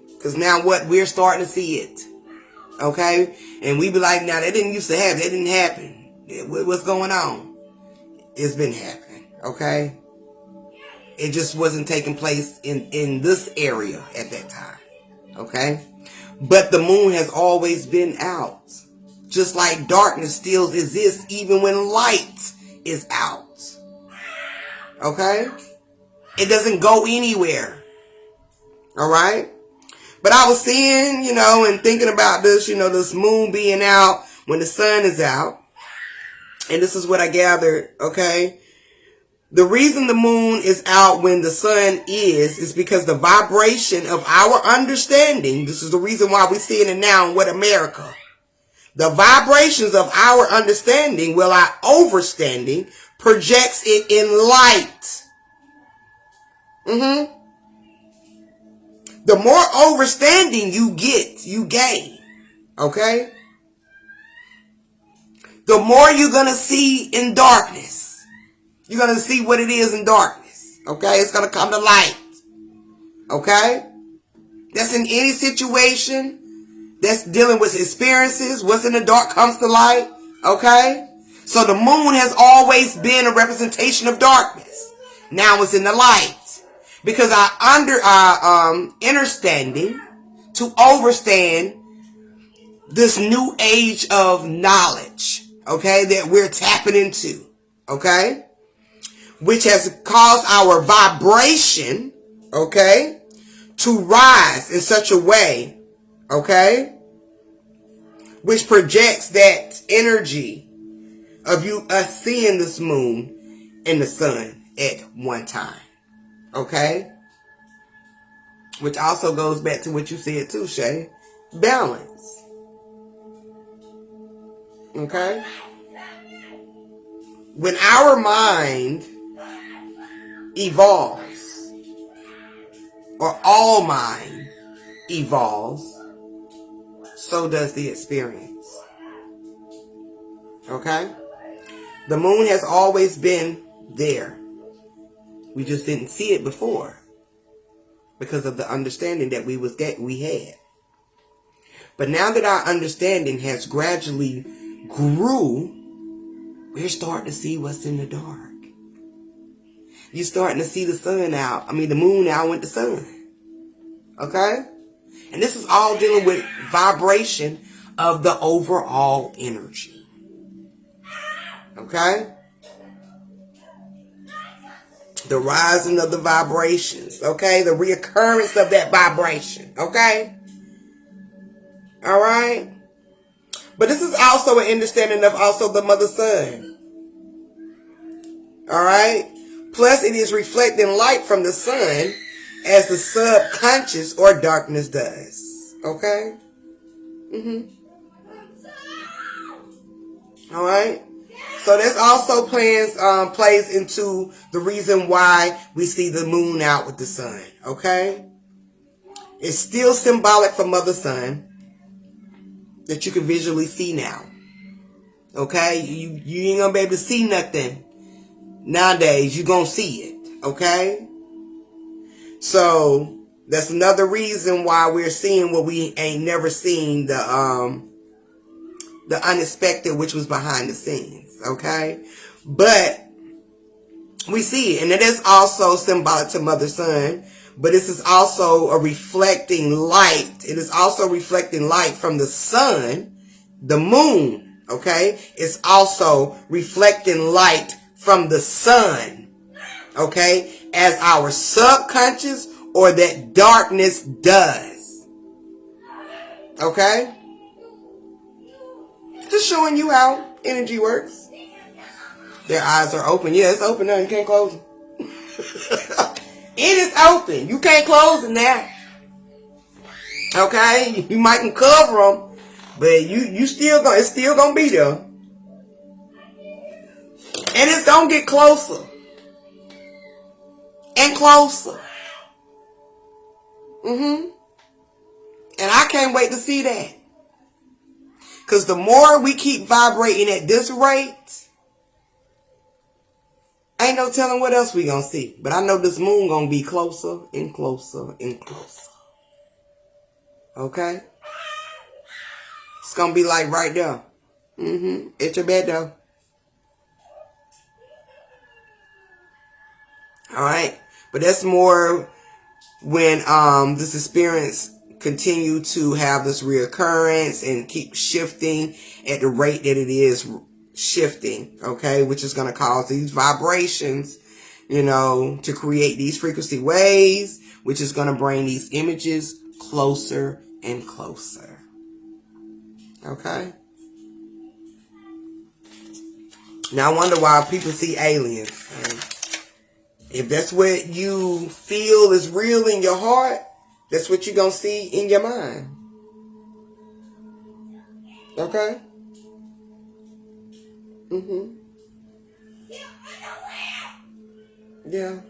Because now we're starting to see it. Okay? And we be like, now that didn't used to happen. That didn't happen. What's going on? It's been happening. Okay? It just wasn't taking place in this area at that time. Okay? But the moon has always been out. Just like darkness still exists even when light is out. Okay? It doesn't go anywhere. Alright? But I was seeing, and thinking about this, this moon being out when the sun is out. And this is what I gathered, okay? The reason the moon is out when the sun is because the vibration of our understanding, this is the reason why we're seeing it now in what America. The vibrations of our understanding, our overstanding, projects it in light. The more overstanding you get, you gain. Okay? The more you're going to see in darkness. You're going to see what it is in darkness. Okay? It's going to come to light. Okay? That's in any situation. That's dealing with experiences. What's in the dark comes to light. Okay? So the moon has always been a representation of darkness. Now it's in the light. Because our understanding to overstand this new age of knowledge, okay, that we're tapping into, okay, which has caused our vibration, okay, to rise in such a way, okay, which projects that energy of us seeing this moon and the sun at one time. Okay? Which also goes back to what you said too, Shay. Balance. Okay? When our mind evolves, or all mind evolves, so does the experience. Okay? The moon has always been there. We just didn't see it before because of the understanding that we had. But now that our understanding has gradually grew, we're starting to see what's in the dark. You're starting to see the moon out with the sun. Okay? And this is all dealing with vibration of the overall energy. Okay? The rising of the vibrations, okay? The reoccurrence of that vibration, okay? All right? But this is also an understanding of also the mother sun. All right? Plus, it is reflecting light from the sun as the subconscious or darkness does. Okay? All right. So this also plays into the reason why we see the moon out with the sun. Okay. It's still symbolic for mother sun that you can visually see now. Okay. You ain't gonna be able to see nothing nowadays. You're gonna see it. Okay. So that's another reason why we're seeing what we ain't never seen, the unexpected, which was behind the scenes. Okay. But we see it, and it is also symbolic to mother sun, but this is also a reflecting light. It is also reflecting light from the sun, the moon. Okay. It's also reflecting light from the sun. Okay. As our subconscious or that darkness does. Okay? Just showing you how energy works. Their eyes are open. Yeah, it's open now. You can't close them. It is open. You can't close them now. Okay? You might can cover them, but you still gonna, it's still gonna be there. And it's gonna get closer. And closer. And I can't wait to see that. Because the more we keep vibrating at this rate, ain't no telling what else we gonna see. But I know this moon gonna be closer and closer and closer. Okay? It's gonna be like right there. At your bed though. Alright? But that's more when this experience continue to have this reoccurrence and keep shifting at the rate that it is shifting, okay, which is going to cause these vibrations, you know, to create these frequency waves, which is going to bring these images closer and closer. Okay? Now I wonder why people see aliens. If that's what you feel is real in your heart, that's what you're going to see in your mind. Okay? Yeah.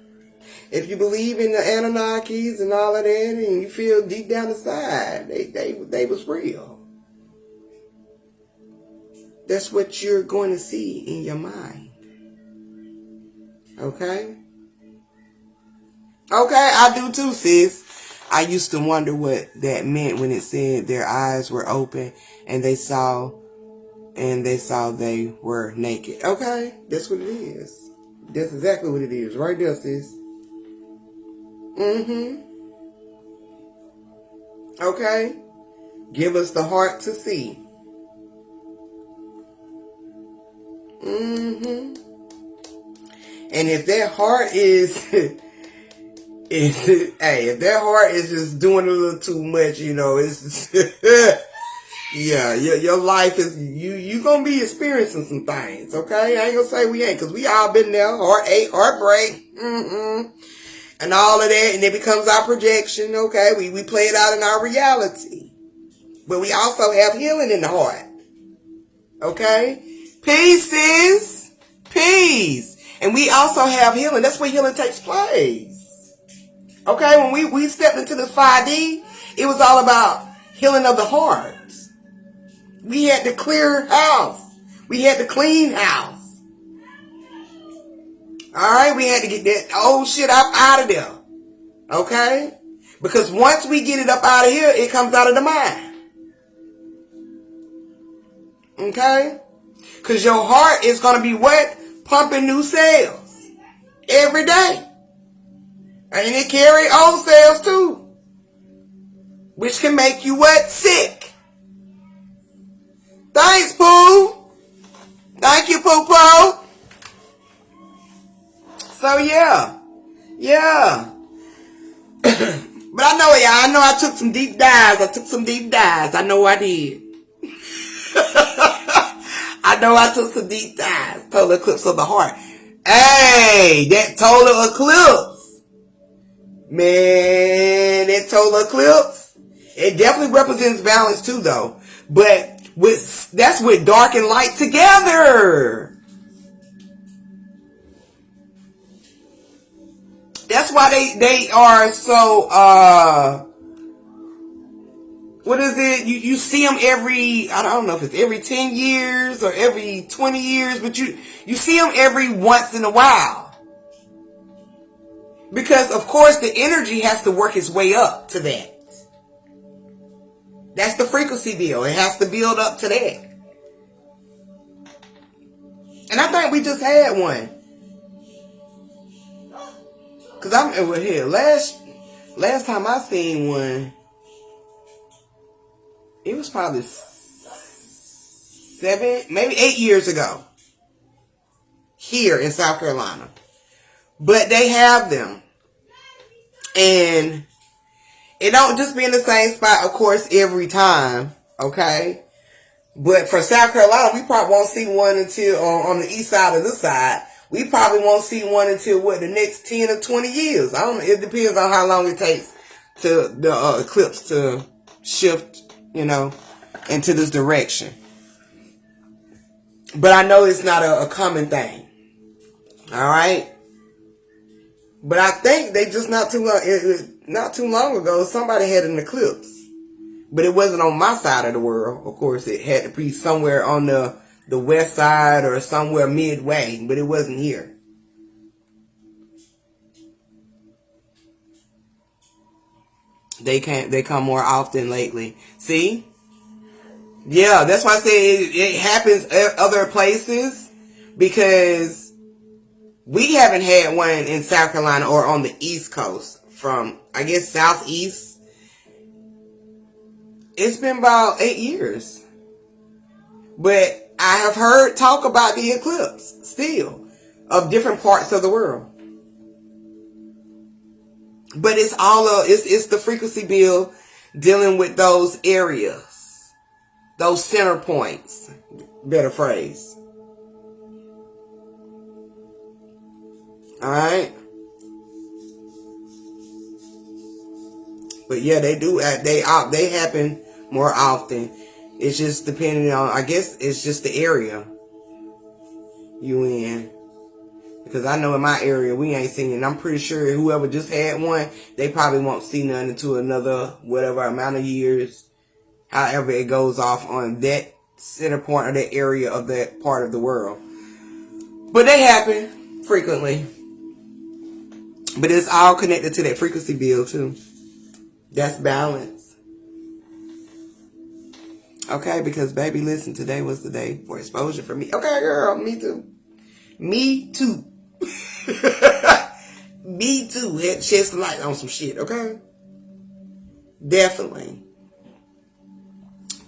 If you believe in the Anunnakis and all of that, and you feel deep down inside, they was real. That's what you're going to see in your mind. Okay? Okay, I do too, sis. I used to wonder what that meant when it said their eyes were open and they saw they were naked. Okay, that's what it is. That's exactly what it is. Right there, sis. Okay? Give us the heart to see. And if that heart is... if their heart is just doing a little too much, you know, it's yeah, your life is you gonna be experiencing some things, okay? I ain't gonna say we ain't, because we all been there, heartache, heartbreak, and all of that, and it becomes our projection, okay? We play it out in our reality, but we also have healing in the heart, okay? Peace, sis, peace, and we also have healing. That's where healing takes place. Okay, when we stepped into this 5D, it was all about healing of the heart. We had to clear house. We had to clean house. Alright, we had to get that old shit up out of there. Okay? Because once we get it up out of here, it comes out of the mind. Okay? Because your heart is going to be what? Pumping new cells. Every day. And it carry old cells too. Which can make you what? Sick. Thanks, Pooh. Thank you, Pooh Pooh. So yeah. Yeah. But I know, y'all. I know I took some deep dives. I know I did. I know I took some deep dives. Total eclipse of the heart. Hey, that total eclipse. Man, that total eclipse, it definitely represents balance too, though. But That's with dark and light together. That's why they are so what is it? You see them every, I don't know if it's every 10 years or every 20 years, but you see them every once in a while. Because of course the energy has to work its way up to that. That's the frequency bill. It has to build up to that. And I think we just had one. Cause I'm here. Last time I seen one, it was probably 7, maybe 8 years ago. Here in South Carolina. But they have them. And it don't just be in the same spot, of course, every time. Okay? But for South Carolina, we probably won't see one until on the east side or this side. We probably won't see one until the next 10 or 20 years. I don't know. It depends on how long it takes to the eclipse to shift, into this direction. But I know it's not a common thing. All right. But I think they just not too long ago, somebody had an eclipse. But it wasn't on my side of the world. Of course, it had to be somewhere on the west side or somewhere midway, but it wasn't here. They come more often lately. See? Yeah, that's why I say it happens at other places, because we haven't had one in South Carolina or on the East Coast from, I guess, Southeast. It's been about 8 years. But I have heard talk about the eclipse still of different parts of the world. But it's it's the frequency bill dealing with those areas, those center points. Better phrase. All right. But yeah, they do. They happen more often. It's just depending on, I guess it's just the area you in. Because I know in my area we ain't seen it. And I'm pretty sure whoever just had one, they probably won't see none until another whatever amount of years. However it goes off on that center point or that area of that part of the world. But they happen frequently. But it's all connected to that frequency bill too. That's balance. Okay, because baby, listen, today was the day for exposure for me. Okay, girl, me too. Me too. Me too. Had to shed some light on some shit, okay? Definitely.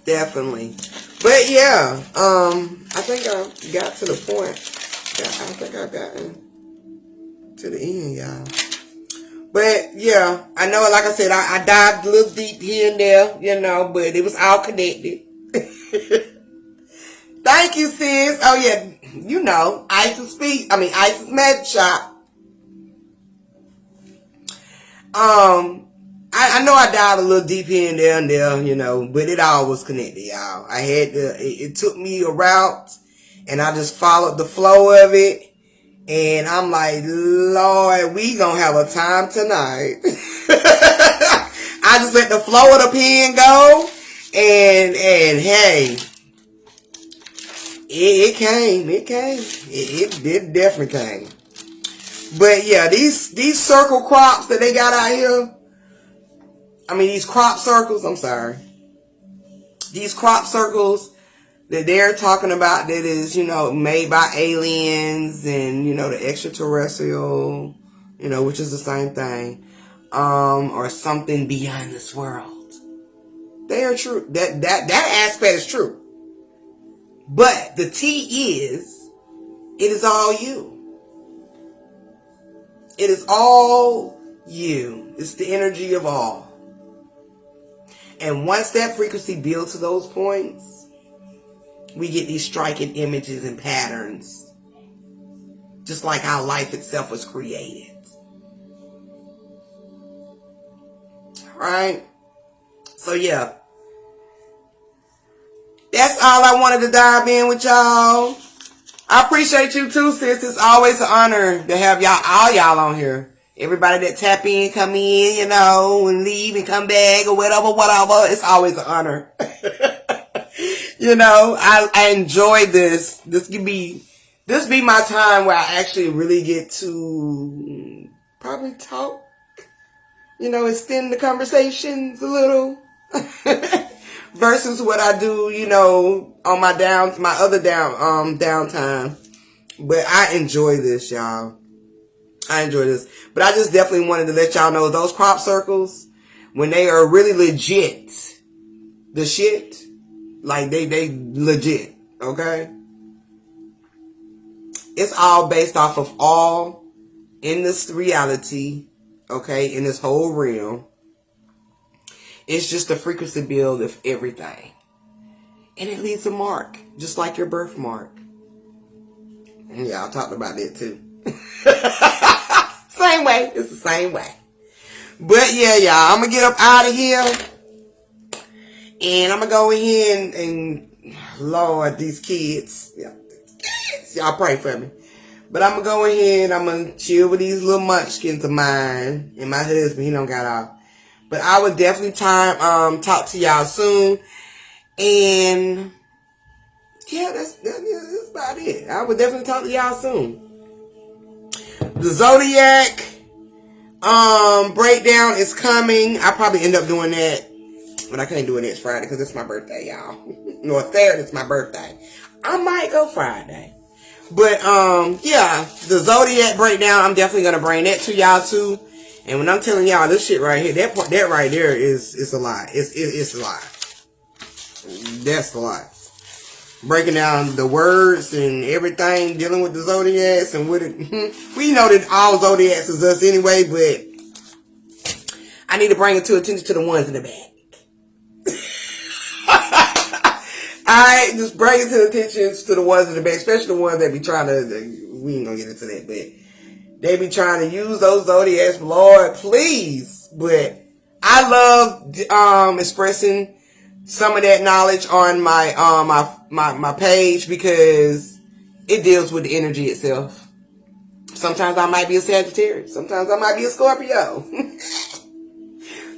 But yeah, I think I got to the point. I think I got to the end, y'all. But yeah, I know, like I said, I dived a little deep here and there, but it was all connected. Thank you, sis. Oh yeah, Isis Magic Shop. I know I dived a little deep here and there, but it all was connected, y'all. It took me a route, and I just followed the flow of it. And I'm like, Lord, we gonna have a time tonight. I just let the flow of the pen go. And hey, it came. It definitely came. But yeah, these circle crops that they got out here. These crop circles, I'm sorry. These crop circles that they're talking about that is, made by aliens and, the extraterrestrial, which is the same thing, or something beyond this world. They are true. That aspect is true. But the T is, it is all you. It is all you. It's the energy of all. And once that frequency builds to those points, we get these striking images and patterns. Just like how life itself was created. Alright? So yeah. that's all I wanted to dive in with y'all. I appreciate you too, sis. It's always an honor to have all y'all on here. Everybody that tap in, come in, you know, and leave and come back or whatever. It's always an honor. You know, I enjoy this. This be my time where I actually really get to probably talk, you know, extend the conversations a little. Versus what I do, you know, on my other downtime. But I enjoy this, y'all. I enjoy this. But I just definitely wanted to let y'all know those crop circles, when they are really legit, the shit, like they legit, okay? It's all based off of all in this reality, okay, in this whole realm. It's just the frequency build of everything. And it leaves a mark, just like your birthmark. And yeah, I talked about that too. Same way. It's the same way. But yeah, y'all, I'm going to get up out of here. And I'm going to go in and Lord, these kids. Yeah, y'all pray for me. But I'm going to go ahead and I'm going to chill with these little munchkins of mine. And my husband, he don't got off. But I would definitely talk to y'all soon. And yeah, that's about it. I would definitely talk to y'all soon. The Zodiac breakdown is coming. I probably end up doing that, but I can't do it next Friday because it's my birthday, y'all. No, Saturday it's my birthday. I might go Friday. But yeah, the Zodiac breakdown, I'm definitely gonna bring that to y'all too. And when I'm telling y'all this shit right here, that right there is a lie. It's a lie. That's a lie. Breaking down the words and everything, dealing with the Zodiacs and with it. We know that all Zodiacs is us anyway, but I need to bring it to attention to the ones in the back. Alright, just bring it to attention to the ones in the back, especially the ones that be trying to, we ain't gonna get into that, but they be trying to use those Zodiacs, Lord, please. But I love expressing some of that knowledge on my page because it deals with the energy itself. Sometimes I might be a Sagittarius. Sometimes I might be a Scorpio.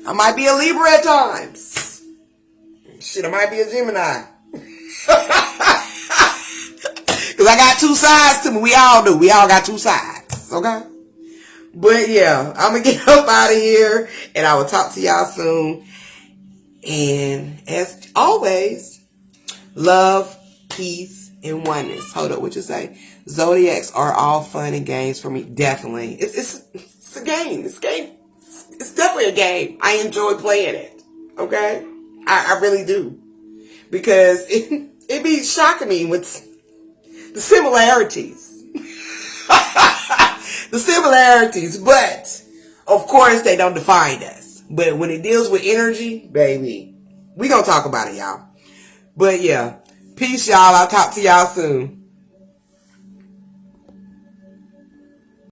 I might be a Libra at times. Shit, I might be a Gemini. Because I got two sides to me. We all do. We all got two sides. Okay? But yeah, I'm going to get up out of here. And I will talk to y'all soon. And as always, love, peace, and oneness. Hold up, what you say? Zodiacs are all fun and games for me. Definitely. It's a game. It's a game. It's definitely a game. I enjoy playing it. Okay? I really do. Because it be shocking me with the similarities. The similarities. But, of course, they don't define us. But when it deals with energy, baby, we gonna talk about it, y'all. But yeah, peace, y'all. I'll talk to y'all soon.